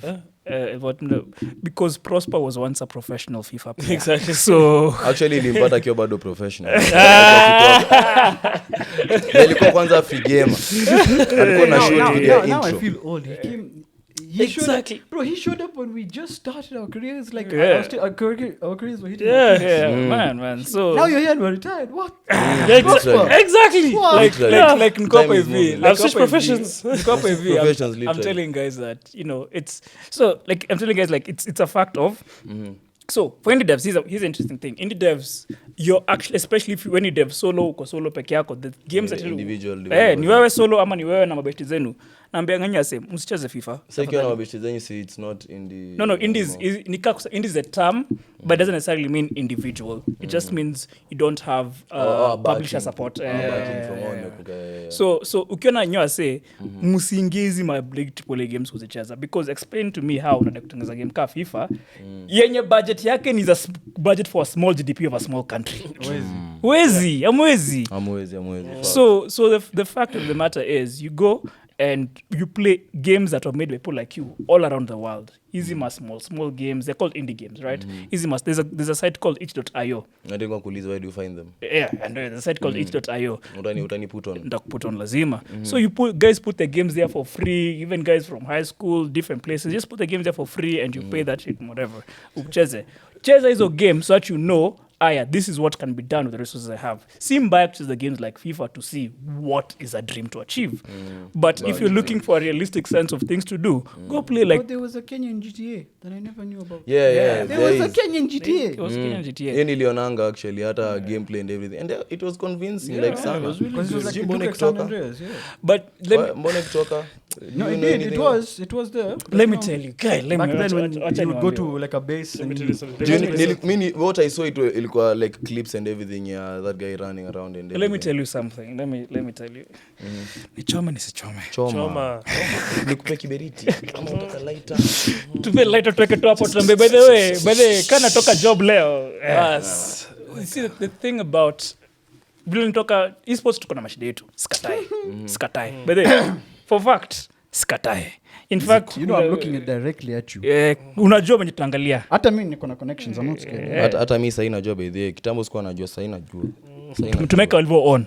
Because Prosper was once a professional FIFA player. Exactly. So actually ilimpata akiwa bado professional. Alikuwa kwanza Afrigamer. Alikuwa na shoot video intro. Now I feel old. He came. Exactly. He showed up when we just started our careers. Like our careers were hitting. Man. So now you're here and we're retired. What? Exactly. Like Nkopa EV. I've switched professions. Nkopa EV. Professions, I'm telling guys that it's so like I'm telling guys like it's a fact of. So for indie devs, here's an interesting thing. Indie devs, you're actually, especially when you dev solo peke yako, the games that individual ni wewe solo ama ni wewe na mabesti zenu. Naambia nganya same, msicheze FIFA. So ikiwa na mabesti zenu, say it's not indie. No, indies is a term, but it doesn't necessarily mean individual. It just means you don't have publisher support. So ukiona nyoa say msiingizi multiple games kuzicheza, because explain to me how unataka kutengeneza game ka FIFA yenye budget yake ni budget for a small GDP of a small country. Amwezi. So the fact of the matter is you go and you play games that are made by people like you all around the world. Easy mas small games. They're called indie games, right? Easy mas. There's a site called itch.io. I think where do you find them? Yeah, and there's a site called itch.io. Utani put on. Put on lazima. So you guys put the games there for free. Even guys from high school, different places, just put the games there for free and you pay that shit, whatever. Cheza hizo games so that you know, this is what can be done with the resources I have. Sim back to the games like FIFA to see what is a dream to achieve. But if you're looking for a realistic sense of things to do, go play like... But there was a Kenyan GTA that I never knew about. Yeah. There was a Kenyan GTA. It was Kenyan GTA. Yeah, nilionanga actually, hata gameplay and everything. And it was convincing, like sana. It was really good. Like, It looked like San Andreas, yeah. But Mbona kutoka? No, it did. It was there. let me tell you, guy, Back then when you would go to like a base and What I saw it ilikuwa like clips and everything, that guy running around and everything. let me tell you something. Let me tell you. Nichome nisichome. Choma. Nikupe kiberiti. Kama unataka lighter. Tupe lighter tuweke tu hapo tuambie by the way kana toka job leo. Yes. You see the thing about vile nitoka esports tuko na mashida yetu. Skatai. By the way, for fact, skatai. In fact, you know I'm looking at directly at you. Unajua mwenye tuangalia. Hata mimi niko na connections, I'm not scared. Hata mimi sasa najua by the way. Kitambo sikuwa najua, sasa najua. Tumeka walivyo on.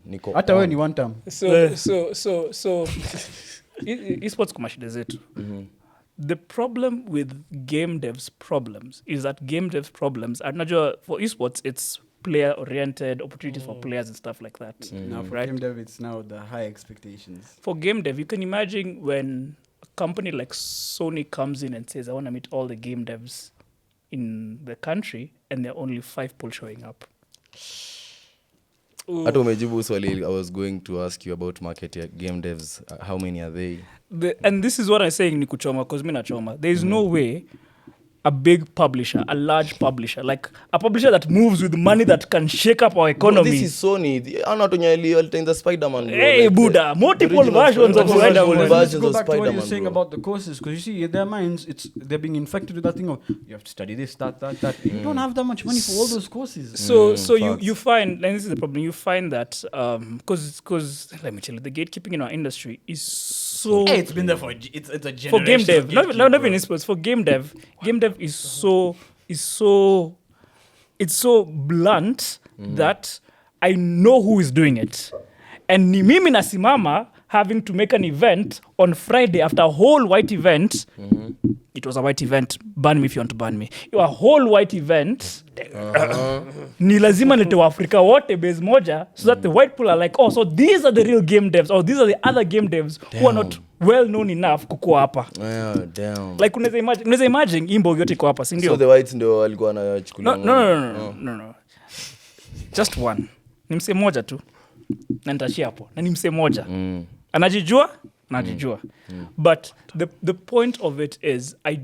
Niko. Hata wewe ni one time. So esports kwa mashida zetu. The problem with game devs problems is that game devs problems are najua for esports it's player oriented opportunities for players and stuff like that. Now for game dev it's now the high expectations. For game dev, you can imagine when a company like Sony comes in and says, I want to meet all the game devs in the country, and there are only 5 people showing up. Hata umejibu swali I was going to ask you about market game devs. How many are they? And this is what I'm saying, ni kuchoma, because mi nachoma. There is no way a big publisher, a large publisher, like a publisher that moves with money that can shake up our economy. This is Sony. I'm not on the Spider-Man. Hey, like Buddha, multiple versions of Spider-Man. Let's go back to what you're saying about the courses, because you see, in their minds, they're being infected with that thing of, you have to study this, that. You don't have that much money for all those courses. So you find, and this is the problem, you find that, because let me tell you, the gatekeeping in our industry is so... Hey, it's been there for, it's a generation. For game dev, not even esports, for game dev is so blunt that I know who is doing it. And ni mimi nasimama having to make an event on Friday after a whole white event. It was a white event. Ban me if you want to ban me. A whole white event. Ni lazima nilete Waafrika wote base moja so that the white people are like, oh, so these are the real game devs, or these are the other game devs who are not well known enough kukua hapa. Damn. Like unaweza imagine imbo yote iko hapa, si ndio? So the whites ndio walikuwa wanachukulia. No. Just one. Ni mse moja tu. Na nitashia hapo. Na ni mse moja. Anajijua? Najijua. But the point of it is I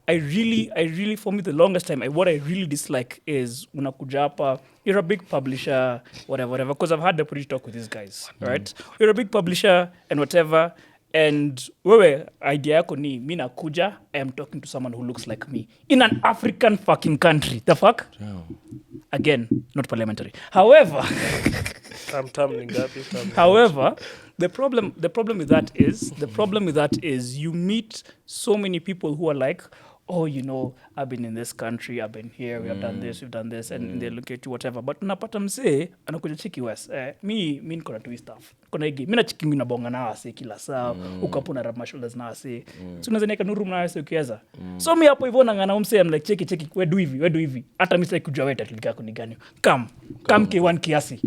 really for me the longest time what I really dislike is unakuja hapa, you're a big publisher, whatever, because I've had the opportunity to talk with these guys, right? You're a big publisher and whatever, and wewe idea yako ni mimi nakuja, I am talking to someone who looks like me in an African fucking country. The fuck? again, not parliamentary. However, however, the problem with that is you meet so many people who are like, oh, you know, I've been in this country, I've been here, we have done this, we've done this, and they look at you, whatever. But unapata msee, anakuja chiki West. Mi niko na twist stuff. Kuna higi, mi na chiki ngina bonga na wase kila saa, ukapo na rub my shoulders na wase. So unaweza nika nuru na wase ukiweza. So mi hapo hivyo nangana msee, I'm like, cheki, we do hivi. Hata mi sasa kujua wewe tatlika yako ni gani. Come K1 kiasi.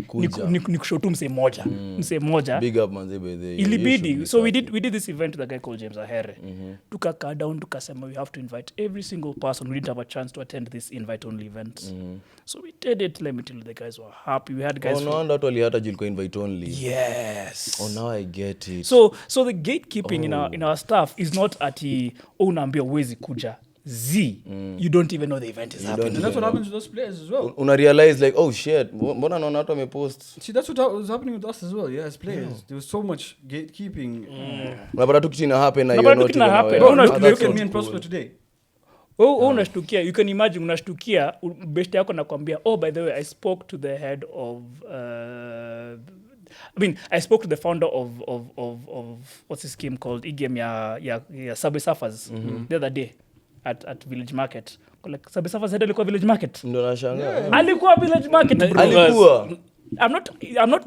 Nikushotu msee moja. Big up manze by the Ilibidi. So we did this event with a guy called James Ahere. Tukakaa down, tukasema we have to invite every single person. We didn't have a chance to attend this invite-only event. So we did it. Let me tell you, the guys were happy. We had guys. Oh, no wonder watu walihata jilikuwa invite only. Yes. Oh, now I get it. So the gatekeeping in our staff is not ati unaambia uwezi kuja. You don't even know the event is happening. And that's what happens with those players as well. Una realize like, oh shit, mbona naona watu wamepost. See, that's what was happening with us as well. Yeah, as players, there was so much gatekeeping. Unapata tu kitu ina happen na Unapata you're tu not kitu ina even happen. aware. Look at me and Prosper today. Unashtukia, you can imagine unashtukia best yako nakwambia, oh, by the way, I spoke to the head of I spoke to the founder of what's his scheme called, game ya Subway Surfers the other day at Village Market. Like Subway Surfers head alikuwa Village Market. Ndo nashangaa. Alikuwa Village Market. Alikuwa. I'm not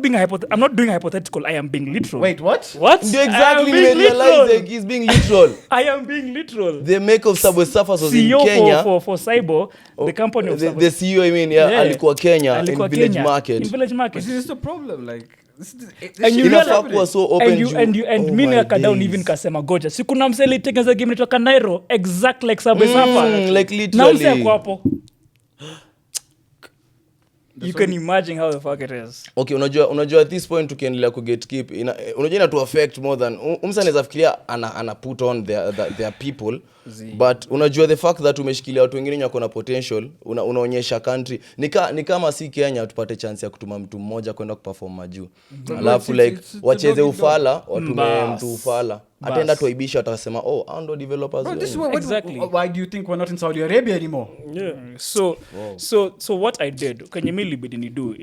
doing hypothetical. I am being literal. Wait, what? Ndio exactly realize like he's being literal. I am being literal. The make of Subway Surfers was CEO in Kenya. for Cyber, the company of Cyber. The CEO, I mean, alikuwa Kenya in Village Market. In Village Market. This is the problem, like and you realize so open and mimi akadown even kasema goja sikuna mseli tengeneza game inaitwa Nairo exact like Subway Surfer like literally na mseko hapo. You can imagine how the fuck it is. Okay, unajua at this point tukiendelea ku gatekeep unajua ina to affect more than umsa anaweza fikiria ana put on their people. But unajua the fact that umeshikilia watu wengine wako na potential, unaonyesha country ni kama si Kenya tupate chance ya kutuma mtu mmoja kwenda kuperform majuu. Alafu like wacheze ufala, watume mtu ufala. Ataenda tuaibisha atasema I ndo developers. Bro, this is exactly. Why do you think we're not in Saudi Arabia anymore? Yeah. So what I did, kwenye mimi ilibidi nidu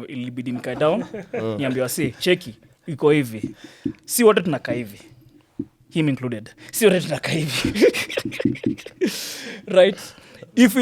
ilibidi nika down, niambia wasi cheki iko hivi. Si wote tunakaa hivi. Him included. Si wote tunakaa hivi. Right? If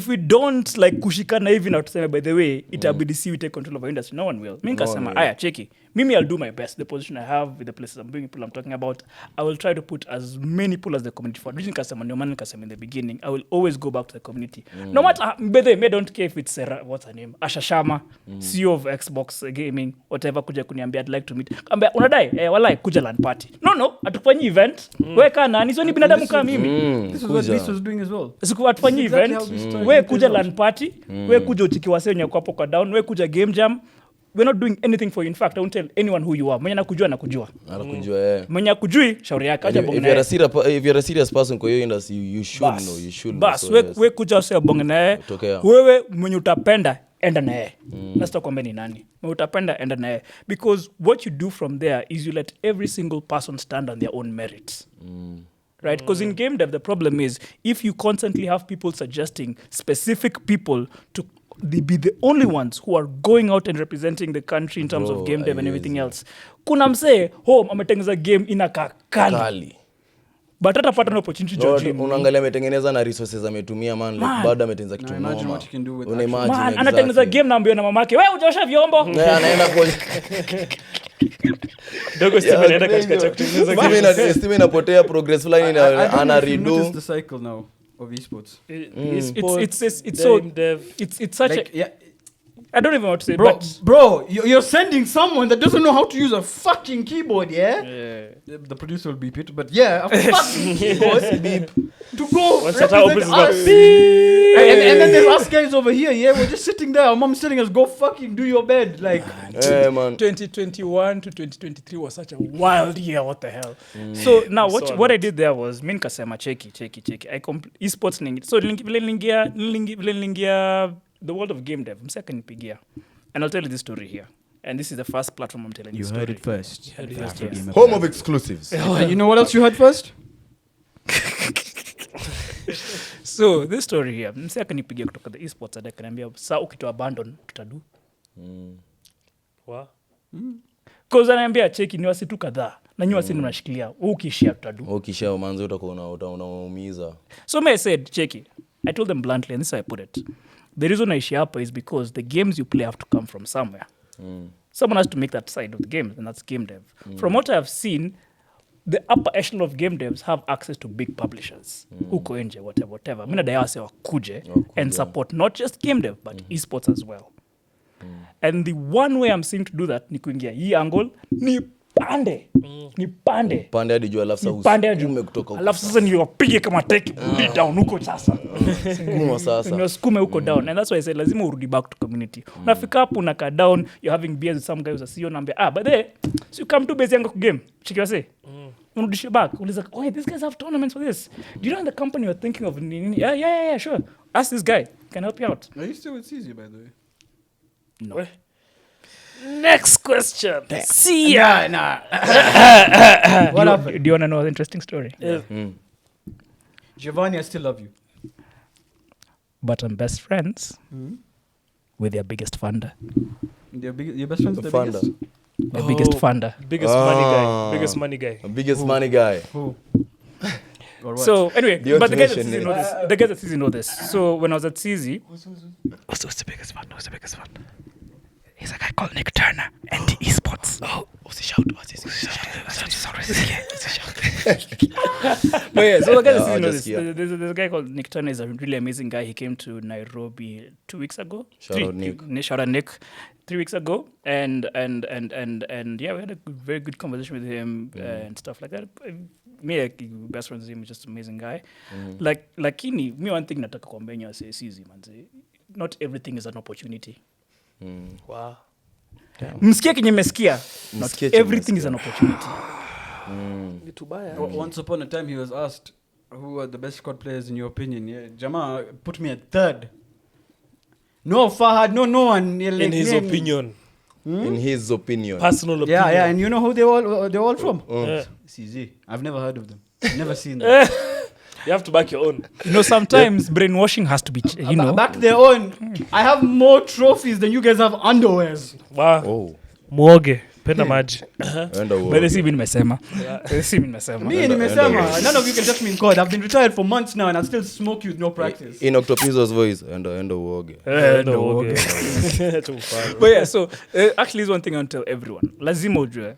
we don't like kushikana hivi na tuseme by the way itabidi si we take control of our industry, no one will. Mimi nikasema aya cheki mimi I'll do my best, the position I have with the places I'm bringing people I'm talking about, I will try to put as many people as the community for. Nikasema ndio maana nikasema in the beginning I will always go back to the community no matter by the way, don't care if it's what's her name Ashashama CEO of Xbox Gaming whatever kuja kuniambia I'd like to meet ambia unadai walai kuja LAN party no atufanyi event weka nani sio ni binadamu kama mimi. This is what this was doing as well. Siku atufanyi event we kuja LAN party we kuja uchiki wase wenye kwa hapo down we kuja game jam. We're not doing anything for you. In fact, I won't tell anyone who you are. Mwenye nakujua nakujua. Anakujua Mwenye kujui shauri yake acha bonge naye. If you're a serious person kwa hiyo industry you should know. You should know. Bas we kuja wase bonge naye. Wewe mwenye utapenda enda naye. Nasta kwamba ni nani. Mwenye utapenda enda naye because what you do from there is you let every single person stand on their own merits. Right? Because in game dev the problem is if you constantly have people suggesting specific people to be the only ones who are going out and representing the country in terms of game dev and everything else. Kuna msee home ametengeneza game inakaa kali. But hata pata na opportunity George. Unaangalia ametengeneza na resources ametumia man like bado ametengeneza kitu noma. Imagine what you can do with that. Imagine anatengeneza game na ambia na mamake, wewe hujaosha vyombo. Anaenda kwa dogo Steven anaenda katika kutengeneza game. Steven inapotea progress line ana redo. This is the cycle now of esports. It's such like, a I don't even know what to say, bro, you're sending someone that doesn't know how to use a fucking keyboard, yeah? The producer will beep it, but yeah, a fucking keyboard beep to go represent us. And then there's us guys over here, yeah? We're just sitting there. Our mom's telling us, go fucking do your bed. Like, man. 2021 to 2023 was such a wild year. What the hell? So now what I did there was, min kasema cheki. Esports ningi. So nilingia the world of game dev. Msakanipigia. And I'll tell you this story here. And this is the first platform I'm telling you. You heard it first. Home of exclusives. And you know what else you heard first? So this story here, msee akanipigia kutoka the esports and akaniambia saa ukitu abandon tutadu. Wow. Cause ananiambia cheki ni wasitu kadhaa na nyi wasi mnashikilia ukishia tutadu. Ukisha manzi utakuwa unaumiza. So me I said cheki. I told them bluntly and this is how I put it. The reason I share is because the games you play have to come from somewhere. Someone has to make that side of the game, and that's game dev. From what I have seen, the upper echelon of game devs have access to big publishers. Huko nje, whatever. Mina daya wase wakuje and support not just game dev, but esports as well. And the one way I'm seeing to do that, ni kuingia hii angle, ni pande. Pande hadi juu alafu Usukume kutoka huko. Alafu sasa niwapige kama teki, urudi down huko sasa. Sukuma sasa. Niwasukume huko down. And that's why I said, lazima urudi back to community. Unafika hapo, unaka down, you're having beers with some guy who's a CEO, naambia, but there, so you come to base yangu game. Chiki wase. Unarudisha back. Uliza, oh, these guys have tournaments for this. Do you know the company you're thinking of? Yeah, sure. Ask this guy. Can help you out. Are you still with CZ, by the way? No. Next question. See ya. Nah. What happened? Do you want to know an interesting story? Giovanni, I still love you. But I'm best friends with their biggest funder. Your best friend's the Funder. biggest? The biggest funder. Biggest money guy. Biggest money guy. Biggest money guy. Who? Or what? So anyway, The but the guys at automation CZ know this. The guys at CZ know this. So when I was at CZ, Who's the biggest one? Who's the biggest one? He's a guy called Nick Turner and the Esports. Oh, usishout. but yeah, so the guys Yeah, at CZ know just this. here. There's a guy called Nick Turner. Is a really amazing guy. He came to Nairobi 2 weeks ago. Shout out Nick. Shout out Nick. 3 weeks ago, and yeah, we had a very good conversation with him and stuff like that. Me, like, best friends with him, just amazing guy. Lakini, me one thing nataka kuambia nyo say CZ manze, not everything is an opportunity. Wow. Msikia kenye mmesikia, not Msikia kenye everything is an opportunity. Ni tubaya. Once upon a time, he was asked, who are the best squad players in your opinion? Yeah, Jama put me at third. No, Fahad, no one. In his opinion. In his opinion. Personal opinion. Yeah, and you know who they're all from? Yeah. CZ. I've never heard of them. Never seen them. You have to back your own. You know, sometimes brainwashing has to be, you know. Back their own. I have more trophies than you guys have underwears. Wow. Oh. Muoge. Penda maji. Enda uoge. But si mimi nimesema. Si mimi nimesema. Me nimesema. None of you can touch me in court. I've been retired for months now and I still smoke you with no practice. In Octopizzo's voice. Enda uoge. No, okay. Too far. But yeah, so actually, is one thing I want to tell everyone. Lazima ujue,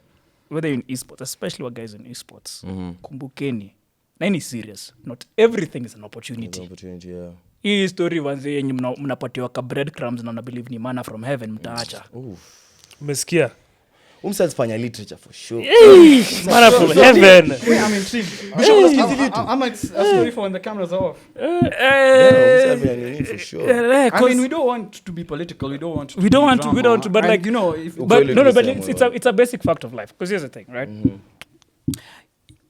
whether you're in esports, especially what guys in esports, kumbukeni, na ni serious. Not everything is an opportunity. Opportunity, yeah. Hii story wanze yenye mnapatiwa ka breadcrumbs na believe ni manna from heaven mtaacha. Umesikia? Umsazifanya literature for sure. Manna from heaven. Wait, I'm intrigued. I might a story for when the cameras are off. Umsazifanya nini for sure. I mean, we don't want to be political. We don't want to. We don't want to, but and like, you know, if but Ukweli no, but tulisema, it's a basic fact of life. Because here's the thing, right?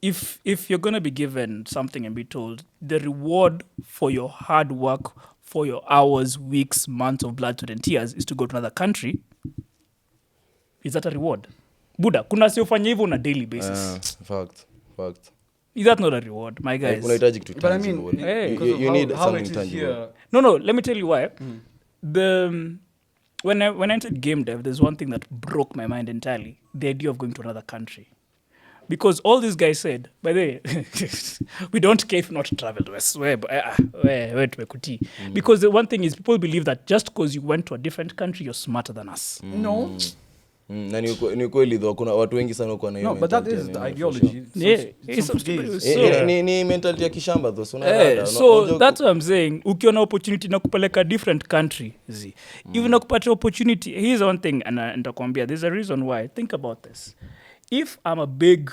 If you're gonna be given something and be told the reward for your hard work, for your hours, weeks, months of blood, sweat, and tears is to go to another country, is that a reward? Buddha, kuna siofanya hivyo on a daily basis. Fact. Is that not a reward, my guys? Unahitaji kitu But I tangible. mean, Hey. because of You need how something it is tangible. here. No, let me tell you why. When I entered game dev, there's one thing that broke my mind entirely: the idea of going to another country. Because all these guys said, by the way, we don't care if not traveled. We swear, because the one thing is, people believe that just because you went to a different country, you're smarter than us. No. Na ni kweli though, kuna watu wengi sana uko na hiyo No, but that mentality is ya the nini, for sure. ideology. Yeah, Some gays. so- Ni mentality ya kishamba though. So that's what I'm saying. Ukiona opportunity na kupeleka different country, even na kupata opportunity. Here's one thing, and nitakwambia, there's a reason why. Think about this. If I'm a big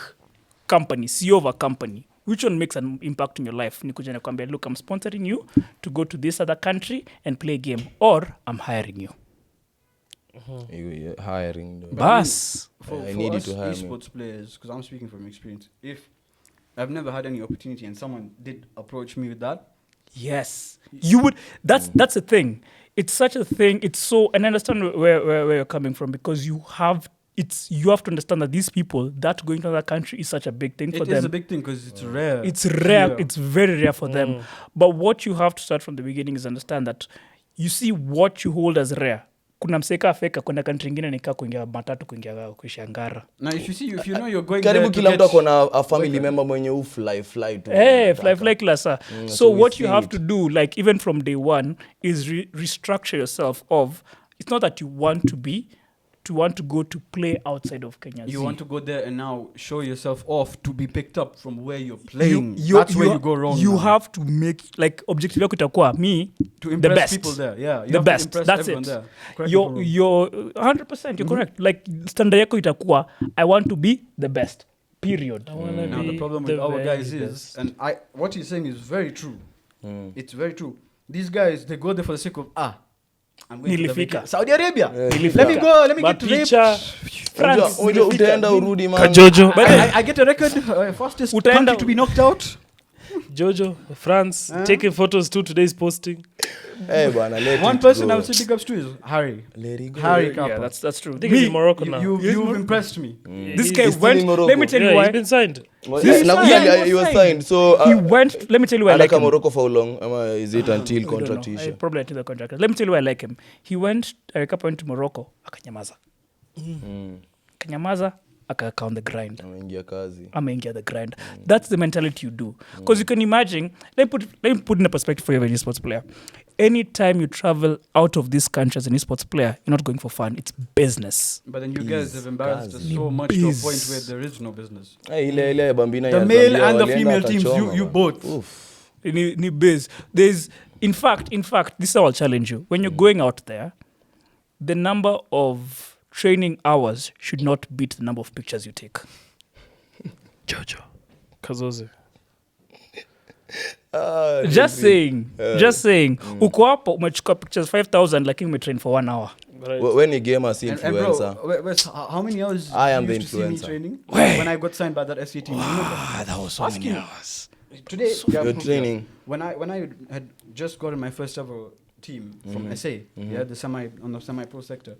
company, CEO of a company, which one makes an impact in your life? Nikuja nakwambia, look, I'm sponsoring you to go to this other country and play a game, or I'm hiring you. You hiring though. Bas. I For need you us to hire me. esports players, because I'm speaking from experience, if I've never had any opportunity and someone did approach me with that, Yes, you would. That's a thing. It's such a thing. It's so, and I understand where you're coming from, because you have you have to understand that these people that going to another country is such a big thing for them. It is a big thing because it's rare. It's rare. Yeah. It's very rare for them. But what you have to start from the beginning is understand that you see what you hold as rare. Kuna mseka feka kwenda country ingine nika kuingia matatu kuingia kuisha Ngara. Now if you know you're going Karibu there kila mtu akona a family member mwenye fly to. Fly klasa. So what you have to do, like even from day one, is restructure yourself of, it's not that you want to go to play outside of Kenya. You want to go there and now show yourself off to be picked up from where you're playing. That's where you go wrong. You now. have to make, like, objective yako itakuwa me to impress the best people there. Yeah, you the have best. To impress That's everyone it. there. Correct me if I'm wrong. You're 100%. You're correct. Like standard yako itakuwa, I want to be the best. Period. Now the problem with our guys is, and what he's saying is very true. It's very true. These guys, they go there for the sake of I'm going to the Nilifika. vacation. Saudi Arabia. Nilifika. Let me go. Let me get Mapicha. France. Unajua utaenda urudi man. Kajojo. I get a record. Fastest Utaenda- country to be knocked out. Jojo, France, taking photos too. Today's posting. Bwana, let One it person go. I would say big ups to is Harry. Let it go. Harry Yeah, Kappa. that's true. I think he's in Morocco now. You've impressed me. This guy He's still went. in Morocco. Let me tell you Yeah, why. he's been signed. Well, He's now signed. yeah, he was signed. So He went. Let me tell you why I like Alaka him. Morocco for how long? Is it until I don't contract know. issue? Probably until the contract. Let me tell you why I like him. He went. Erika went to Morocco. Akanyamaza. Akanyamaza. Akaka on the grind. Ameingia kazi. Ameingia the grind. That's the mentality you do. Because you can imagine. Let me put in a perspective for you as an esports player. Anytime you travel out of this country as an esports player, you're not going for fun. It's business. But then you guys have embarrassed us so much to a point where there is no business. Ile bambina The ya male Zambia and the walienda female teams, wakachoma, you man. both. Oof. Ni base. There's in fact, this is how I'll challenge you. When you're going out there, the number of training hours should not beat the number of pictures you take. Jojo. Kazoze. Just saying. Uko hapo umechukua pictures 5,000 lakini umetrain for 1 hour. When you gamer si And influencer. bro, how many hours I am you the used to see me influencer. training when I got signed by that SC team? Remember? That was so Ask many him. hours. Today, You're training. When I had just gotten my first ever team from SA, the semi pro sector.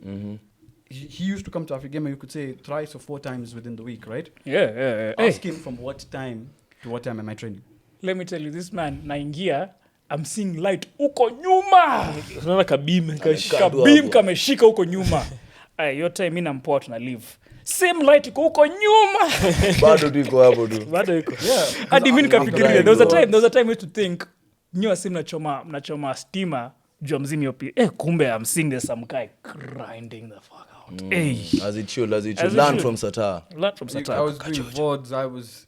He used to come to Afrigamer, you could say thrice or 4 times within the week, right? Yeah. Ask him from what time to what time am I training? Let me tell you, this man naingia, I'm seeing light uko nyuma. Unaona kabim. Kabim kameshika uko nyuma. Your time mimi na mpoa tuna leave. Same light iko uko nyuma. Bado tuko hapo tu. Bado iko. Hadi mimi nikafikiria trying, there was a bro. time I used to think nyoa sim mnachoma stima jua mzimi yopi. Kumbe I'm seeing there's some guy grinding the fuck out. As it should. As it Learn should. from Satar. Lot from I Satar. was doing VODs, I was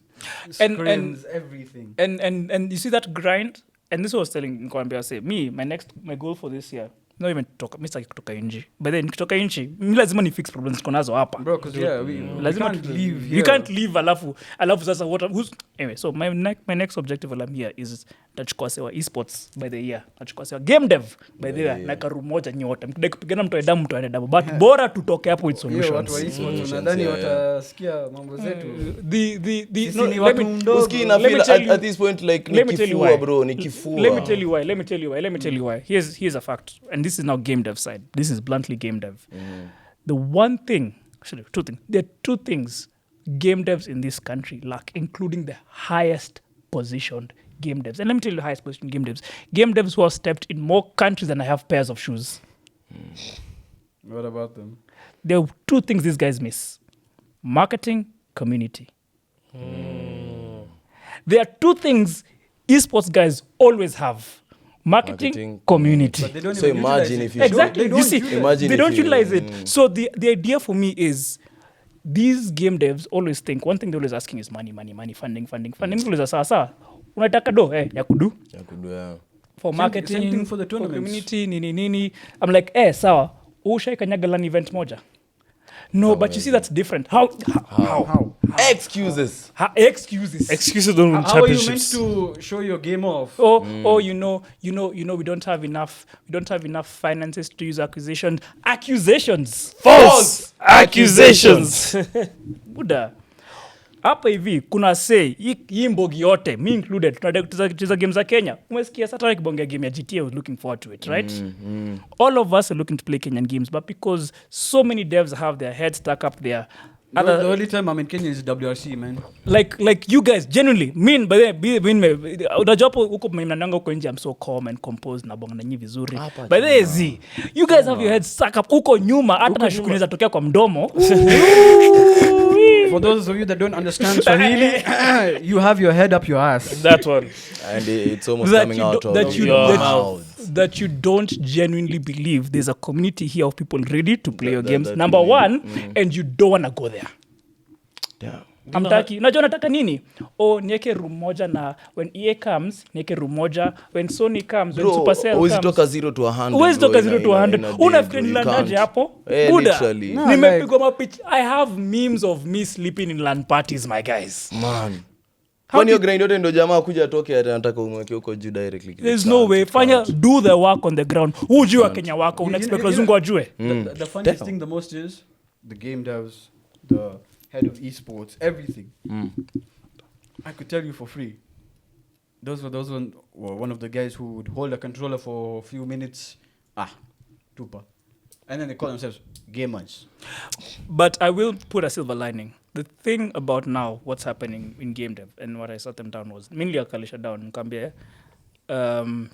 And- screens, everything. And you see that grind, and this was telling Nkwambia, say me my goal for this year, not even kutoka mimi sitaki kutoka nje, but then nikitoka nje mimi lazima ni fix problems niko nazo hapa, Bro, because we lazima can't leave here. you can't leave alafu sasa anyway. So my next objective while I'm here is tachukua sewa esports by the year, tachukua sewa game dev by the year, na karu moja nyote mkidai kupigana mtu aende damu, but bora tutoke hapo with Hiyo watu wa solutions. esports nadhani watasikia mambo zetu. Sisi ni watu mdogo. Uski na let me feel tell you- at this point like let me tell you nikifua why. bro, nikifua. Let me tell you why. Here's a fact, and this is now game dev side. This is bluntly game dev. The one thing, actually, 2 things. There are 2 things game devs in this country lack, including the highest positioned game devs. And let me tell you the highest positioned game devs. Game devs who have stepped in more countries than I have pairs of shoes. What about them? There are 2 things these guys miss: marketing, community. There are 2 things esports guys always have: marketing, community. But they don't So even imagine utilize if it. you Exactly. They You don't see, utilize it. Imagine they if don't you- utilize it. So the idea for me is these game devs always think one thing they're always asking is money, funding. Mimi uliza sawa. Unataka do ya kudu Ya kudua. for Same marketing, thing for the tournaments. community, nini. I'm like, sawa. Ushaikanyaga LAN event moja. No, but you see that's different. How? Excuses. Excuses. Excuses don't win How are you meant championships. to show your game off? Or you know, we don't have enough finances to use accusations. False accusations. Buddha. hapa hivi kuna say hii mbogi yote me included tunataka kucheza game za Kenya. Umesikia Satar kibongea game ya GTA, was looking forward to it, right? All of us are looking to play Kenyan games, but because so many devs have their heads stuck up there, The only time I'm in Kenya is WRC, man. like you guys genuinely mean by the unajua hapo huko mnananga huko nje, I'm so calm and composed na bonga nanyi vizuri. By the way, you guys have your heads stuck up huko nyuma, hata na shughuli za tokea kwa mdomo. For those of you that don't understand Swahili, you have your head up your ass. That one. And it's almost coming out of your mouth. That you don't genuinely believe there's a community here of people ready to play your games. Number one, and you don't want to go there. Yeah. Amtaki. Unajua nataka nini? Nieke room moja na when EA comes, nieke room moja. When Sony comes, when Supercell comes. Toka 0 to 100. Uwezi toka 0 to 100. Unafikiri nilandaje hapo? Buda. Nimepigwa mapicha. I have memes of me sleeping in LAN parties, my guys. Man. Kwani grind yote ndo jamaa kuja atoke anataka umweke huko juu directly. There's no way. Fanya do the work on the ground. Ujue Kenya wako unexpect wazungu wajue. The funniest thing the most is the game devs, the head of esports, everything. I could tell you for free. Those were one of the guys who would hold a controller for a few minutes. Tupa. And then they call themselves gamers. But I will put a silver lining. The thing about now, what's happening in game dev, and what I sat them down was, mainly akalisha down, Nkambia,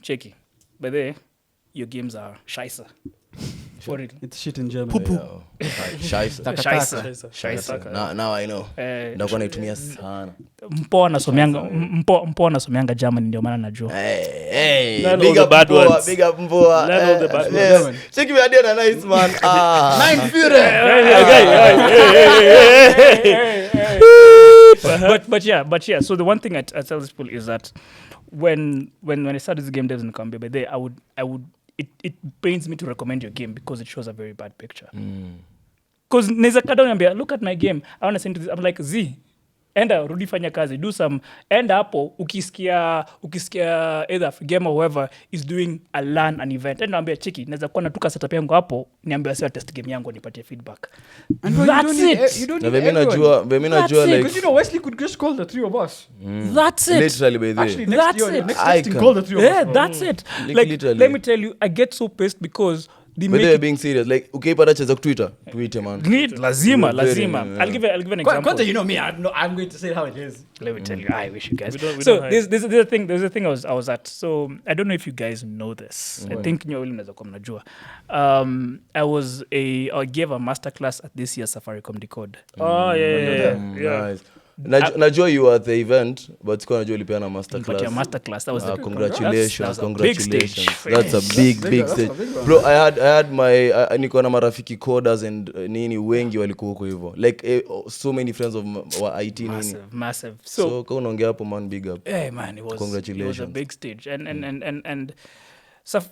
checky. By the way, your games are scheisse. For it. It's shit in German. Scheisse. Now I know. Ndakuwa naitumia sana. Mpo anasomeanga German ndio maana najua. Big up bad words. Big up Mpoa. Learn all the bad words. Check me idea na nice man. Nine Führer. But yeah. So the one thing I tell these people is that when I started this game devs in Kambia, by there I would it pains me to recommend your game because it shows a very bad picture. Because neza kada uniambia, look at my game, I want to send to this. I'm like, enda rudi fanya kazi, do some, enda hapo ukisikia either Afrigamer or whoever is doing an event, enda ambia cheki naweza kuwa natuka setup yangu hapo, niambia sasa test game yangu nipatie feedback. That's it. You don't Na need mimi najua like, because you know Wesley could just call the three of us. That's it. literally by the Actually, That's next year, it. next I testing, can- call the three of us. Yeah, bro. that's it. Like, Like, literally. let me tell you, I get so pissed because they but make they are it being serious. Like ukiipata cheza Twitter, man. lazima. Yeah. I'll give an example. Kwanza, you know me, I'm going to say how it is. Let me tell you, I wish you guys. We don't So hide. there's a thing I was at. So I don't know if you guys know this. I think nyowe mnaweza kuwa mnajua. I gave a masterclass at this year's Safaricom Decode. Oh, yeah. Nice. Najua you were at the event, but sikuwa najua ulipeana masterclass. But your masterclass, that was the Congratulations, that was a big stage. Congratulations. That's a big stage. Bro, I had my niko na marafiki coders and nini wengi walikuwa huko hivyo. Like so many friends of wa IT nini. Massive. So kama unaongea hapo man, big up. Hey man, it was Congratulations. a big stage. And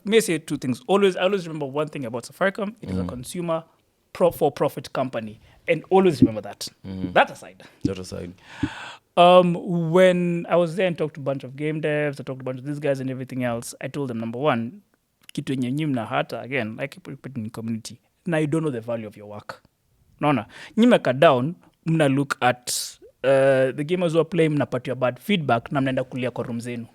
may I say two things. I always remember one thing about Safaricom. It is a consumer for-profit company. And always remember that. That aside. That aside. When I was there and talked to a bunch of game devs, I talked to a bunch of these guys and everything else, I told them, number one, kitu yenye nyinyi mnahata, again, like you put in community, now you don't know the value of your work. Naona, nyinyi meka down, mna look at the gamers who are playing, mnapatia bad feedback, na mnaenda kulia kwa room zenu.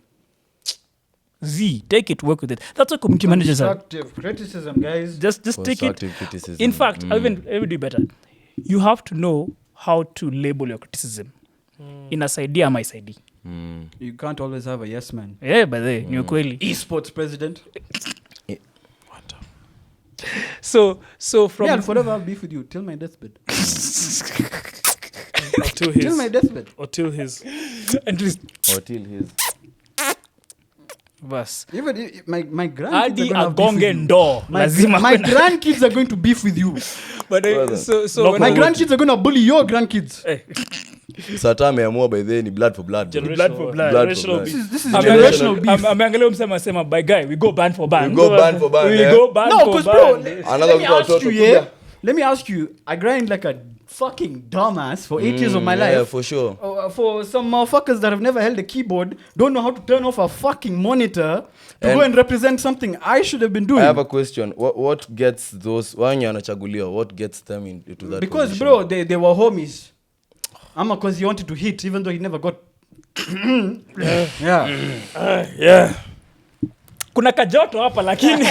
Take it, work with it. That's what community managers are. Constructive criticism, guys. Just take it. Criticism. In fact, I'll even do better. You have to know how to label your criticism. Inasaidia ama isaidi. You can't always have a yes man. Yeah, by the way, ni ukweli. Esports president. So from Yeah, I'll forever have beef with you till my deathbed. Till Till my his. deathbed. Or till his. at least Till his. bas. Even my grandkids Hadi are gonna have beef with agonge you. ndo. Lazima My kuna- grandkids are going to beef with you. But Brother. so when My I- grandkids are going to bully your grandkids. Sata ameamua by the way ni blood for blood. bro. blood for blood. Blood for Generational blood. beef. This is Ame- generational beef. ameangalia msema sema by guy we go band for band. We go band for band, We yeah. go band No, for because bro, band. Another let me people ask are you, taught to yeah. kuja. Let me ask you. I grind like a fucking dumbass for 8 years of my Yeah, life. for sure. For some motherfuckers that have never held a keyboard, don't know how to turn off a fucking monitor to And- go and represent something I should have been doing. I have a question. What gets those wanye anachaguliwa? What gets them into that Because position? bro, they were homies. Ama because he wanted to hit even though he never got. Yeah. Yeah. Kuna kajoto hapa lakini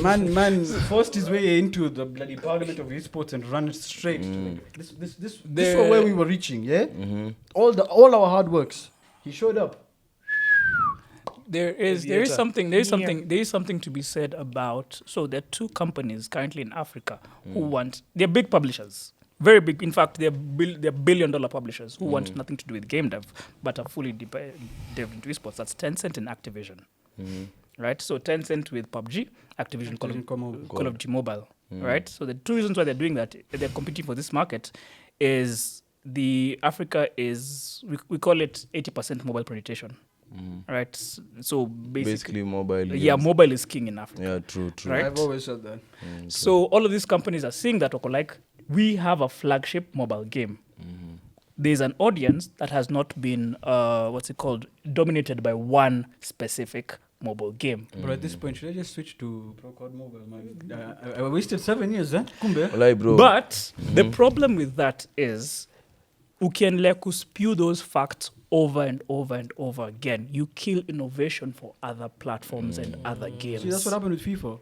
Man forced his way into the bloody parliament of esports and ran it straight. This was where we were reaching, yeah? All our hard works. He showed up. there is something to be said about. So there are 2 companies currently in Africa who they're big publishers, very big. In fact, they're billion-dollar publishers who want nothing to do with game dev, but are fully delved into esports. That's Tencent and Activision, right? So Tencent with PUBG, Activision Call of Duty Mobile, right? So the 2 reasons why they're doing that, they're competing for this market, is the Africa is we call it 80% mobile penetration. Right, so basically mobile. Yeah, mobile is king in Africa. Yeah, true. Right? I've always said that. So all of these companies are seeing that, like, we have a flagship mobile game. There's an audience that has not been dominated by one specific mobile game. But at this point, should I just switch to Procod Mobile? I wasted 7 years, Kumbe. Walai, bro. But the problem with that is, ukiendelea spew those facts over and over and over again, you kill innovation for other platforms and other games. See, that's what happened with FIFA.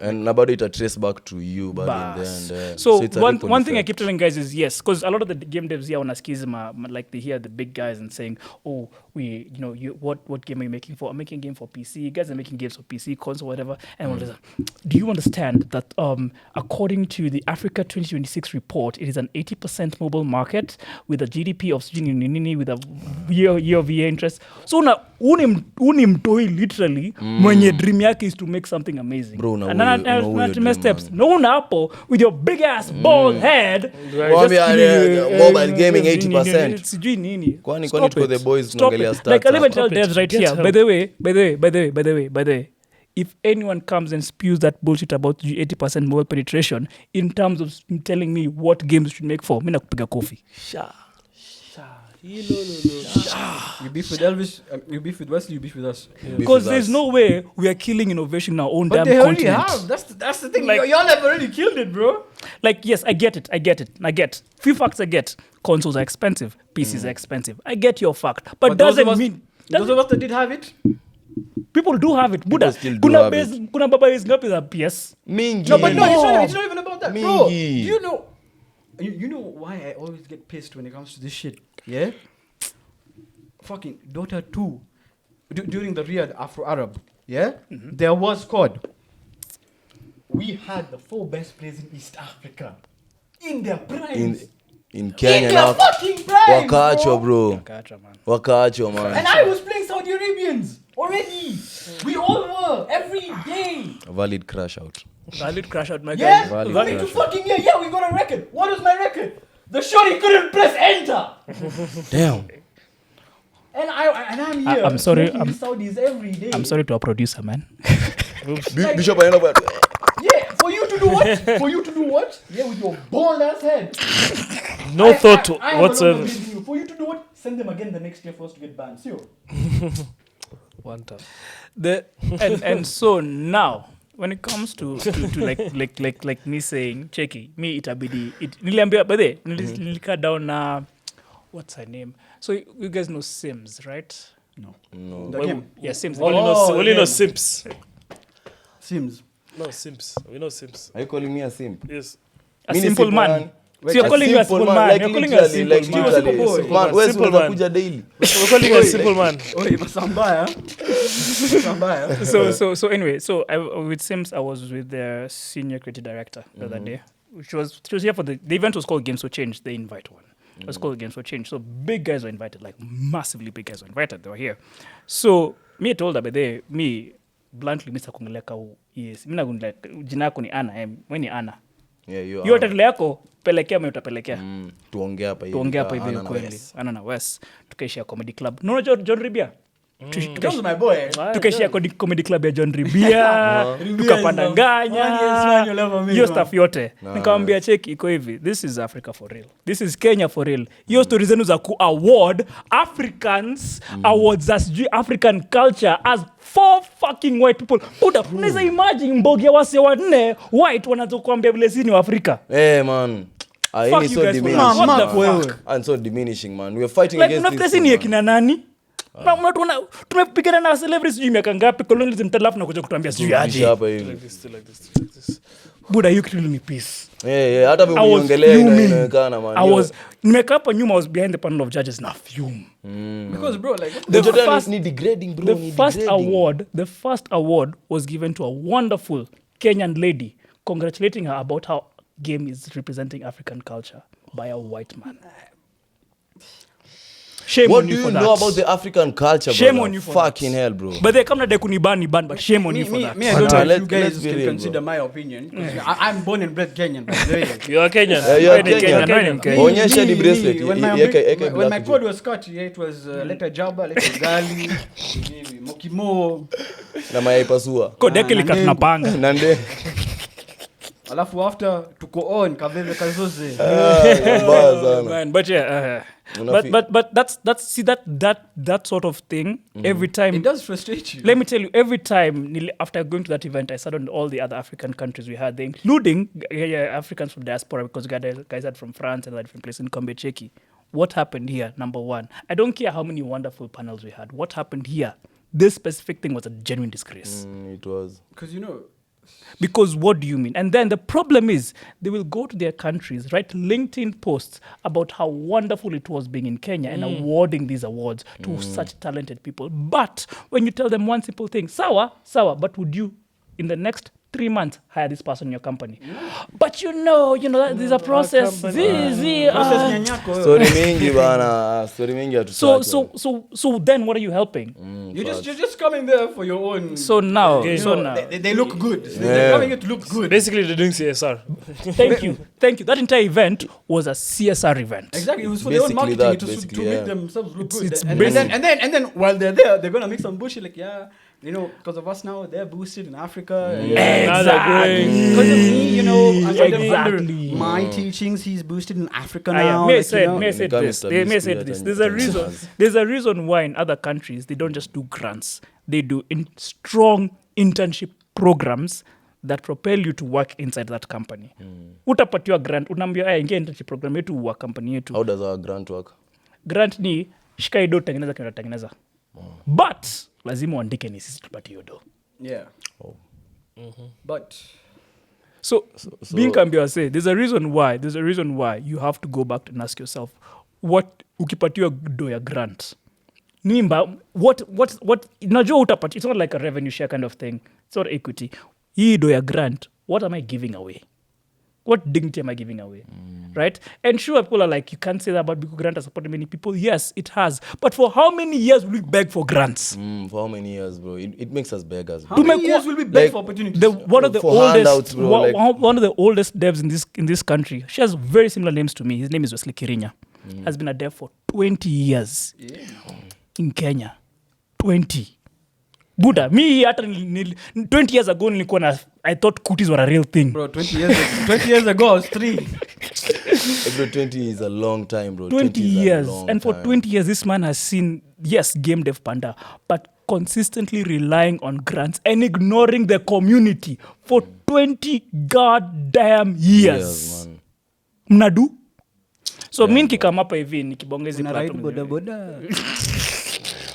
And about it, I trace back to you back in there. And, so it's a one ripple thing I effect. keep telling guys is yes, because a lot of the game devs here on Askizma, like they hear the big guys and saying, "Oh, what game are you making for? I'm making a game for PC. You guys are making games for PC, console, whatever." And all this. Do you understand that according to the Africa 2026 report, it is an 80% mobile market with a GDP of with a year-over-year interest. So now unimtoi literally mwenye dream yake is to make something amazing. Bro, now na steps. No napo with your big ass bald head. Mobile gaming 80%. Sijui nini. Kwani Stop tuko it. the boys Stop tunaangalia it. stats. Like I'll even tell Stop it. devs right Get here. help. By the way, if anyone comes and spews that bullshit about 80% mobile penetration in terms of telling me what games we should make for, mina kupiga coffee. You beef with Elvis, you beef with Wesley, you beef with us. Because there's no way we are killing innovation in our own But damn they already continent. have. That's the thing. Like- Y'all have already killed it, bro. Like, yes, I get it. Few facts I get. Consoles are expensive. PCs are expensive. I get your fact. But those doesn't of us- mean... Those of us that did have it. People do have it. Buddha. still do Kuna have base, kuna baba is ngapi za PS? Mingi. No, but no, it's not even about that, bro. Mingi. You know why I always get pissed when it comes to this shit, yeah? Fucking Dota 2, during the Riyadh Afro-Arab, yeah? There was COD. We had the 4 best players in East Africa. In their primes. In Kenya In their now. fucking primes, Wakaachwa, bro. Gotcha, man. Wakaachwa, man. And I was playing Saudi Arabians already. We all were, every day. Valid crash out. Valid crash out, my Yeah? guy. Valid Coming to crash. fucking yeah, we got a record. What was my record? The shorty couldn't press enter. Damn. And I'm here. I'm sorry, smoking with Saudis every day. I'm sorry to our producer, man. Bishop anaenda kwa Yeah, for you to do what? For you to do what? Yeah, with your bald ass head. No thought I have a whatsoever. long time you. For you to do what? Send them again the next year for us to get banned. See you. One time. And so now when it comes to like me saying cheki me itabidi niliambia by the nilika down what's her name, so you guys know Sims, right? No. The game. Yeah, Sims. Only know Simps. Sims. No, Simps. We know Simps. Are you calling me a simp? Yes. A Me ni simple simple man. man. So you're calling you a simple man. Like You're calling you a simple literally, man. like Simple literally. boy. Man, wewe Simple unaweza man. kuja daily. We're calling you a simple man. Oi, Masambaya. Masambaya. So anyway, so with Sims I was with their senior creative director the other day, she was here for the event was called Games for Change. They invite one. It was called Games for Change. So big guys were invited, like massively big guys were invited. They were here. So me told her, but me bluntly Mr. Kungeleka yes. Mimi nagunla jina yako ni Ana, wewe ni Ana. Yeah, you Hiyo are. title yako pelekea mimi utapelekea. Tuongea hapa hivi. Tuongea hapa hivi Ana na kweli. Wes. Ana na Wes. Tukaishia comedy club. No, John Ribia. That was my boy. Tukaishia comedy club ya John Ribia. Tukapanda nganya. Hiyo stuff yote. Nikamwambia cheki iko hivi. This is Africa for real. This is Kenya for real. Hiyo stories zenu za ku award Africans awards as African culture as 4 fucking white people. Unaweza imagine mbogia wase wanne white wanaanza kuambia vile sisi ni wa Afrika. Man. Hii Fuck ni you so guys for diminishing. that. What the Wewe. fuck? And so diminishing, man. We are fighting Like against unafikiri this si ni thing, akina nani? Na unatuona tumepigana na celebrities sijui miaka ngapi, colonialism talafu na kuja kutuambia sijui man. aje. Hapa hivi. Like this. Buda, you killing me peace. Hata vile I was umeongelea fuming. inaonekana, man. I was nimekaa hapa nyuma, I was behind the panel of judges na fume. Because bro, like The Jordan first- ni degrading, bro. The ni first degrading. award was given to a wonderful Kenyan lady, congratulating her about how game is representing African culture by a white man. Shame What on do you you for know that. about the African culture, Shame brother? on you for Fucking that. hell, bro. But they come na dekuni ban, but shame on you for that. Me, I don't know if Let's you guys be can real, consider bro. my opinion. 'Cause I'm born and bred Kenyan, by the way. You are Kenyan. You are When in Kenyan. Kenya, when in Kenya. Onyesha the bracelet. When Eke when my black code was cut, yeah, it was leta jaba, leta ugali, mokimo, na mayai pasua. Code yake lika ndengu. tunapanga. Nande. alafu after tuko on kabebe kazoze. Mbaya sana. Man, but yeah, but that's see that sort of thing every time. It does frustrate you. Let me tell you, every time after going to that event, I sat on all the other African countries we had there, including Africans from diaspora, because guys had from France and different places in Kombe Cheki. What happened here? Number one, I don't care how many wonderful panels we had. What happened here? This specific thing was a genuine disgrace. It was. Because you know, Because what do you mean? And then the problem is they will go to their countries, write LinkedIn posts about how wonderful it was being in Kenya and awarding these awards to such talented people. But when you tell them one simple thing, sawa, but would you, in the next 3 months, hire this person in your company? But you know, there's a process. process nyanyako. Story mingi bana. Story mingi hatutaki. So then what are you helping? You're just coming there for your own. So now, Okay. They look good. They're coming here to look good. Basically, they're doing CSR. Thank you. That entire event was a CSR event. Exactly, it was for their own Basically marketing. that, It was basically, to yeah. make themselves look good. It's And then while they're there, they're gonna make some bullshit like, yeah, because of us now, they're boosted in Africa. Now they're growing. Because of me, Exactly. under my teachings, he's boosted in Africa Ah, yeah. now. May like, said, you know. May said Become this. Mr. They may Beast said creator this. and There's a Mr. reason. Beast. There's a reason why in other countries they don't just do grants. They do strong internship programs that propel you to work inside that company. Utapatiwa grant, unaambia aya ingia internship program yetu wa company yetu. How does our grant work? Grant ni shika hiyo do tengeneza kile tengeneza. But lazima uandike ni sisi tupatie hiyo do. Yeah. But So being Kambiwa say, there's a reason why you have to go back and ask yourself, what ukipatiwa do ya grant? Nimba, what najua utapati, it's not like a revenue share kind of thing. It's not equity. Hii do ya grant, what am I giving away? What dignity am I giving away? Right? And sure, people are like, you can't say that about because grant has supported many people. Yes, it has. But for how many years will we beg for grants? For how many years, bro? It makes us beggars, bro. how many years will we beg like, for opportunities? One of the For handouts, oldest, bro, like- one of the oldest devs in this country. She has very similar names to me. His name is Wesley Kirinya. Has been a dev for 20 years in Kenya. 20. Buddha, me hata 20 years ago nilikuwa I thought cooties were a real thing. Bro, 20 years ago, I was 3. Bro, 20 is a long time, bro. 20 is a years. long And for time. 20 years, this man has seen, yes, game dev panda, but consistently relying on grants and ignoring the community for 20 goddamn years. man. Mnadu? So mi nikikama hapa hivi nikibongezi Una ride platform. boda.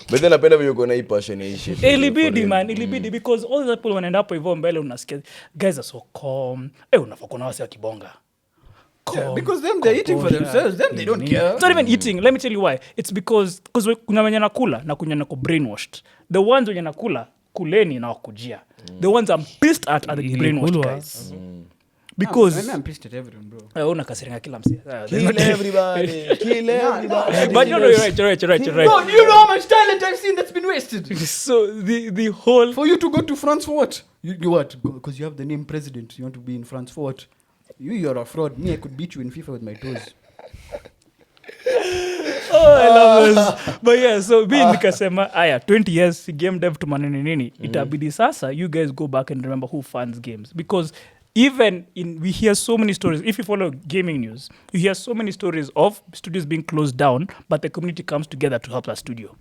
But then napenda vile uko na hii passion ya hii shit. Ilibidi man, ilibidi because all the people wanaenda hapo hivyo mbele unasikia guys are so calm. Unafaa kuna wasi wa kibonga. Yeah, because them they're eating for themselves. Them they don't care. It's not even eating. Let me tell you why. It's because kuna wenye nakula na kuna nako brainwashed. The ones wenye nakula kuleni na wakujia. The ones I'm pissed at are the brainwashed guys. Because I'm pissed at everyone, bro. unakasirika kila msi. Kill everybody. Kill everybody. But no, you're right. Bro, do you know how much talent I've seen that's been wasted? So the whole For you to go to France for what? You what? Because you have the name president. You want to be in France for what? You're a fraud. Me, I could beat you in FIFA with my toes. I love this. But yeah, so mi nikasema aya 20 years game dev to manini nini itabidi sasa you guys go back and remember who funds games because even we hear so many stories. If you follow gaming news, you hear so many stories of studios being closed down, but the community comes together to help that studio.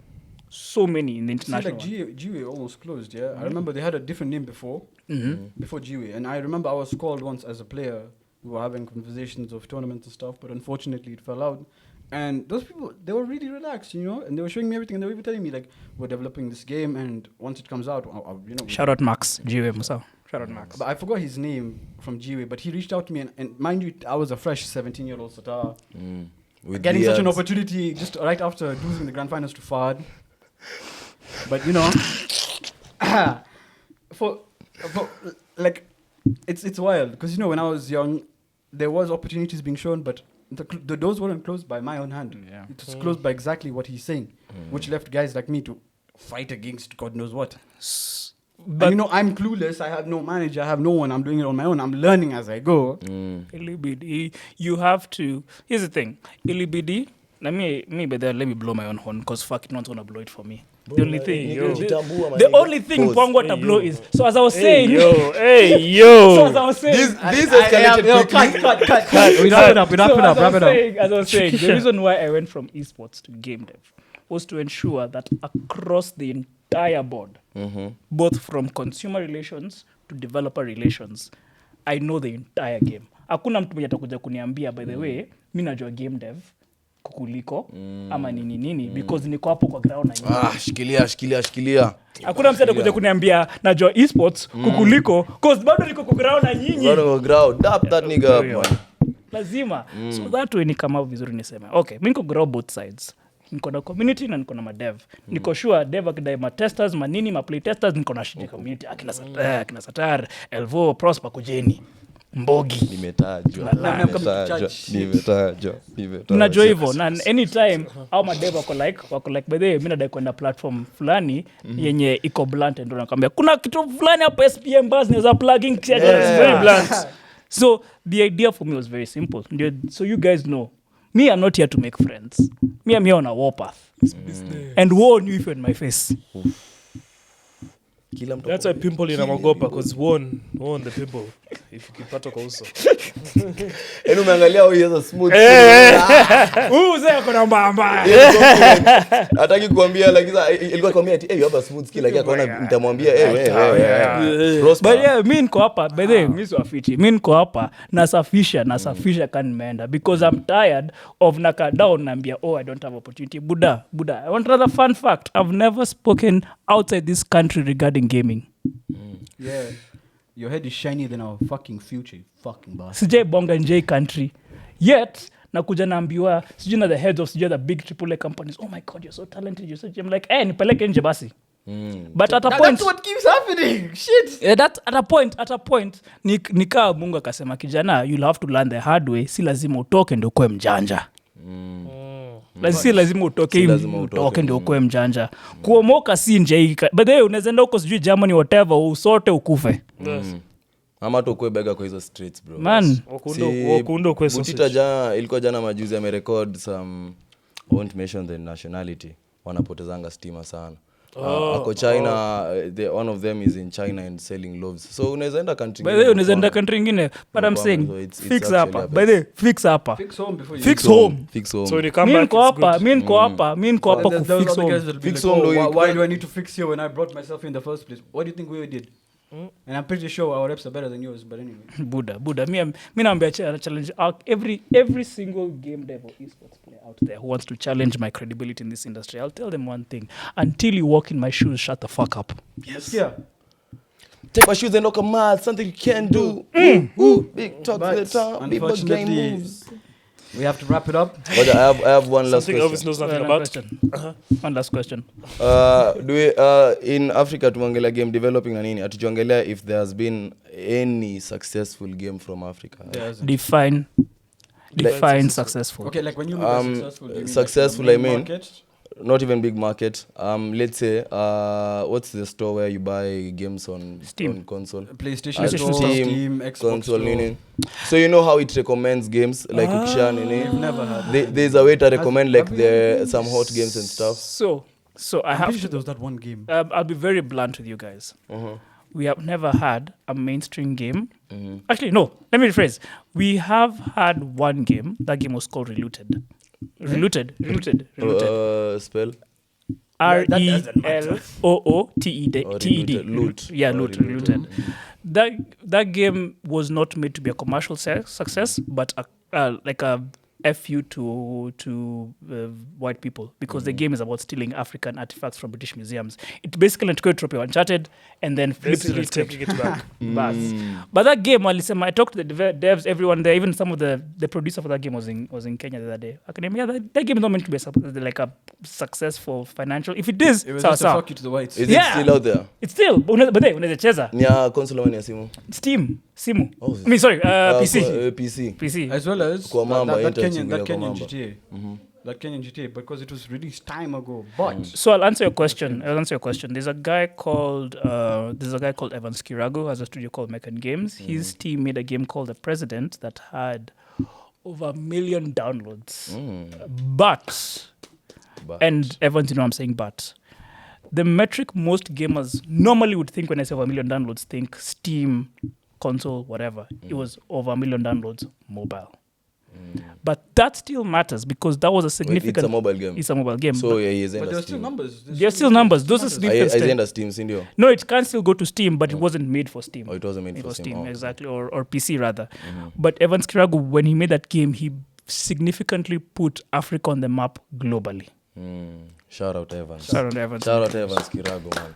So many in the See, international like one. GWA almost closed, yeah? I remember they had a different name before GWA. And I remember I was called once as a player We were having conversations of tournaments and stuff, but unfortunately it fell out. And those people, they were really relaxed, you know, and they were showing me everything, and they were even telling me like, we're developing this game, and once it comes out, you know. Shout out Max, Jiwe Musa. Shout out Max. But I forgot his name from Jiwe, but he reached out to me, and mind you, I was a fresh 17-year-old Satar. With Getting such an beards. opportunity just right after losing the grand finals to Fad. But you know, for like, it's wild because you know when I was young, there was opportunities being shown, but the doors weren't closed by my own hand. Yeah. It was closed by exactly what he's saying, which left guys like me to fight against God knows what. But you know, I'm clueless. I have no manager. I have no one. I'm doing it on my own. I'm learning as I go. Ilibidi, you have to. Here's the thing. Ilibidi. Let me blow my own horn because fuck it, no one's gonna blow it for me. The only thing, the only thing Pongwa to blow is. So as I was saying, so as I was saying, This escalated quickly. Cut. We wrap it up. Wrap it up. As I was saying, the reason why I went from esports to game dev was to ensure that across the entire board, both from consumer relations to developer relations, I know the entire game. Hakuna mtu mwenye atakuja kuniambia by the way, mimi najua game dev kukuliko ama nini because niko hapo kwa ground na nyinyi. Shikilia. Hakuna mtu atakuja kuniambia najua esports kukuliko cause bado niko kwa ground na nyinyi. Bado kwa ground. Dap that nigga up, man. Lazima. So that way ni kama vizuri niseme. Okay, mimi niko grow both sides. Niko na community na niko na madev. Niko sure dev akidai ma testers, manini, ma play testers, niko na shida community. Akina Satar, Elvo, Prosper kujeni. Mbogi. Nimetajwa. Unajua hivyo na anytime au madev wako like by the way mimi nadai kwenda platform fulani yenye iko blunt ndio nakwambia kuna kitu fulani hapo SPM bus ni za plugging very blunt. So the idea for me was very simple. So you guys know me, I'm not here to make friends. I'm here on a warpath. And war knew if in my face. That's why pimple inamagopa because won the pimple if ukipata kwa uso. Eno umeangalia huyu yeza smooth. Zee kuna mbamba. Hataki kuambia like ilikuwa kwambia ati you have a smooth skill like akaona nitamwambia But yeah, mimi niko hapa by the way, mimi siwafichi. Mimi niko hapa nasafisha kan nimeenda because I'm tired of naka down naambia I don't have opportunity. Buddha. I want another fun fact. I've never spoken outside this country regarding gaming. Yeah. Your head is shinier than our fucking future, fucking boss. Sijai bonga nje country. Yet, nakuja naambiwa, sijui na the heads of sijui the big AAA companies, oh my God, you're so talented, you're so... I'm like, nipeleke nje basi. But at a point... That's what keeps happening. Shit. At a point, nikaa Mungu akasema kijana, you'll have to learn the hard way, si lazima utoke ndio ukue mjanja. Si lazima utoke ndio ukue mjanja. Kuomoka si nje. But then unaenda huko sijui Germany whatever usote ukufe. Ama tu ukue bega kwa hizo streets bro. Man, wakundo kwa Butita jana ilikuwa jana majuzi amerecord some won't mention the nationality. Wanapotezanga stima sana. Ako China, one of them is in China and selling loaves. So unaweza enda country by the way unaweza enda country nyingine but I'm saying so it's fix actually hapa by the way fix hapa Fix home before you fix home. So you come back. Mimi niko hapa ku fix home. Fix home why do I need to fix here when I brought myself in the first place? What do you think we did? And I'm pretty sure our reps are better than yours, but anyway. Buddha. Mimi naambia challenge every single game dev or esports player out there who wants to challenge my credibility in this industry. I'll tell them one thing. Until you walk in my shoes, shut the fuck up. Yes. Yeah. Take my shoes and knock a mad, something you can't do. Big talk to the top, big bug game moves. We have to wrap it up. But I have one last Something Elvis question. knows nothing about. One last question. Do we in Africa tumeongelea game developing na nini? Atujongelea if there has been any successful game from Africa. Define successful. Okay, like when you mean successful, do you mean successful, like I mean, market? Not even big market. Let's say what's the store where you buy games on Steam. on console? PlayStation Store, Steam, Xbox console, Store. nini. So you know how it recommends games like ukisha nini. We've never had. There's a way to recommend like some hot games and stuff. So I I'm have pretty sure there was that one game. I'll be very blunt with you guys. We have never had a mainstream game. Actually, no. Let me rephrase. We have had one game. That game was called Reluted. Reluted. Spell. RELOOTED. Loot. Yeah, Or looted. That game was not made to be a commercial success, but like a FU to white people, because the game is about stealing African artifacts from British museums. It basically took a trophy Uncharted and then flips Basically it. taking it back. But that game, I talked to the devs, everyone there, even some of the producer for that game was in Kenya the other day. Akaniambia, that game is not meant to be like a successful financial. If it is, It was sawa just a sawa. fuck you to the whites. Is Yeah. it still out there? It's still, but unaweza cheza. Ni ya console ama ni ya simu? Steam, simu. Oh, I mean, sorry, kwa- PC. PC. PC. As well as Kwa Mamba, that Intel Kenyan kwa Mamba. GTA. That Kenyan GTA, because it was released time ago. But So I'll answer your question. There's a guy called Evans Kirago, has a studio called Meccan Games. His team made a game called The President that had over 1 million downloads. But and Evans, I'm saying but. The metric most gamers normally would think when I say over 1 million downloads, think Steam, console, whatever. It was over 1 million downloads mobile. But that still matters because that was a significant. It's a mobile game. It's a mobile game. So yeah, he's there are still numbers. There are still numbers. Those are significant. Aienda Steam, si ndio? No, it can still go to Steam, but it wasn't made for Steam. Oh, it wasn't made It for was Steam. Steam, Oh. exactly, or PC rather. But Evans Kiragu, when he made that game, he significantly put Africa on the map globally. Shout out Evans. Shout out Evans. Shout out Evans Kirago, man.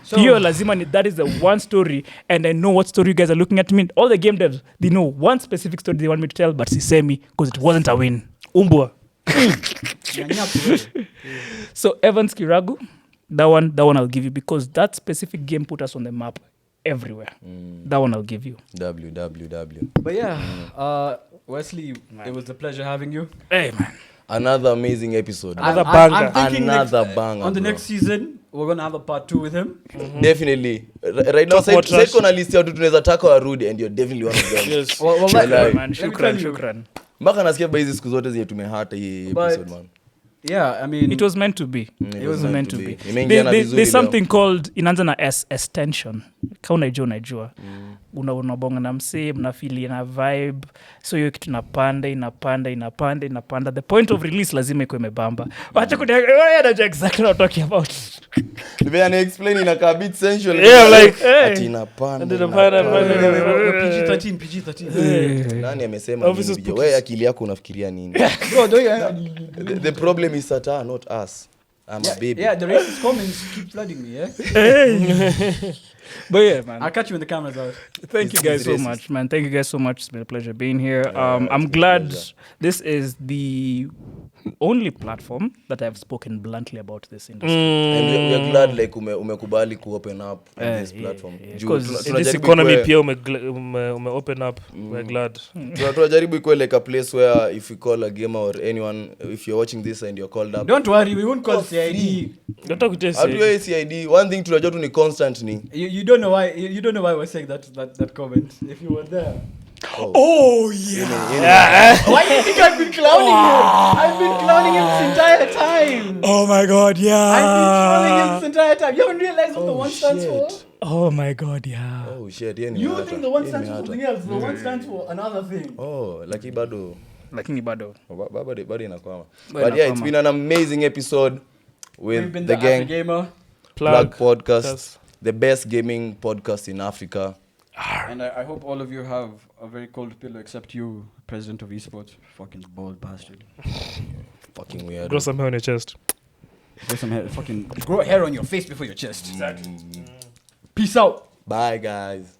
So, Hiyo lazima that is the one story, and I know what story you guys are looking at me. All the game devs, they know one specific story they want me to tell, but sisemi because it wasn't a win. Umbwa. So Evans Kiragu, that one I'll give you because that specific game put us on the map everywhere. That one I'll give you. WWW. but yeah, Wesley, it was a pleasure having you. Hey man. Another amazing episode. Another I'm banger. thinking Another banger, on the bro. next season, we're gonna have a part 2 with him. Definitely. Right now, Talk more said trash. kuna list ya watu tunaweza taka warudi and you're definitely one of them. Yes. Well, Wallahi. let- Man, let me shukran, tell you. shukran. Mpaka nasikia by hizi siku zote zenye tumehata hii episode, man. Yeah, I mean, It was meant to be. It was meant to be. Imeingiana vizuri There's leo. something called inaanza na extension. Ka unajua. Unabonga na msee, mnafili na vibe. So hiyo kitu inapanda. The point of release lazima ikuwe imebamba. Wacha kuniangalia exactly what I'm talking about. Vile ana explain inakaa bit sensual. Yeah, like, hey. ati inapanda. Ati inapanda, PG-13. Nani amesema Elvis nini? is Bija? Wewe akili yako unafikiria nini? Bro, do you? The problem is Satar, not us. I'm a baby. Yeah, the racist comments keep flooding me. Yeah, But yeah, man. I'll catch you when the camera's out. Thank you guys so racist. much, man. Thank you guys so much. It's been a pleasure being here. I'm it's been a glad pleasure. this is the only platform that I've spoken bluntly about this industry. And we are glad like umekubali ku open up on this platform. Juu 'cause tuna- In this tunajaribu economy, ikue- pia ume open up. We're glad. tunajaribu ikuwe like a place where if you call a gamer or anyone, if you're watching this and you're called up, Don't worry, we won't call CID. Don't kutesi. hatuwe CID. One thing tunajua tu ni constant ni You don't know why. You don't know why we're saying that comment. If you were there. Oh yeah. Why do you think I've been clowning him? I've been clowning him this entire time. Oh my god, yeah. I've been trolling him this entire time. You haven't realized what the one stands for? Oh my god, yeah. oh shit, yeye ni You hata. think the one Yeye stands ni for hata. something else. The one stands for another thing. Oh, lakini bado Lakini bado. bado inakwama. Bado But yeah, it's inakwama. been an amazing episode We've with been the gang Afrigamer. Plug podcast, Yes. the best gaming podcast in Africa. And I hope all of you have a very cold pillow, except you, president of Esports. Fucking bald bastard. Fucking weird. Grow some hair on your chest. Grow some hair. Fucking grow hair on your face before your chest. Peace out. Bye guys.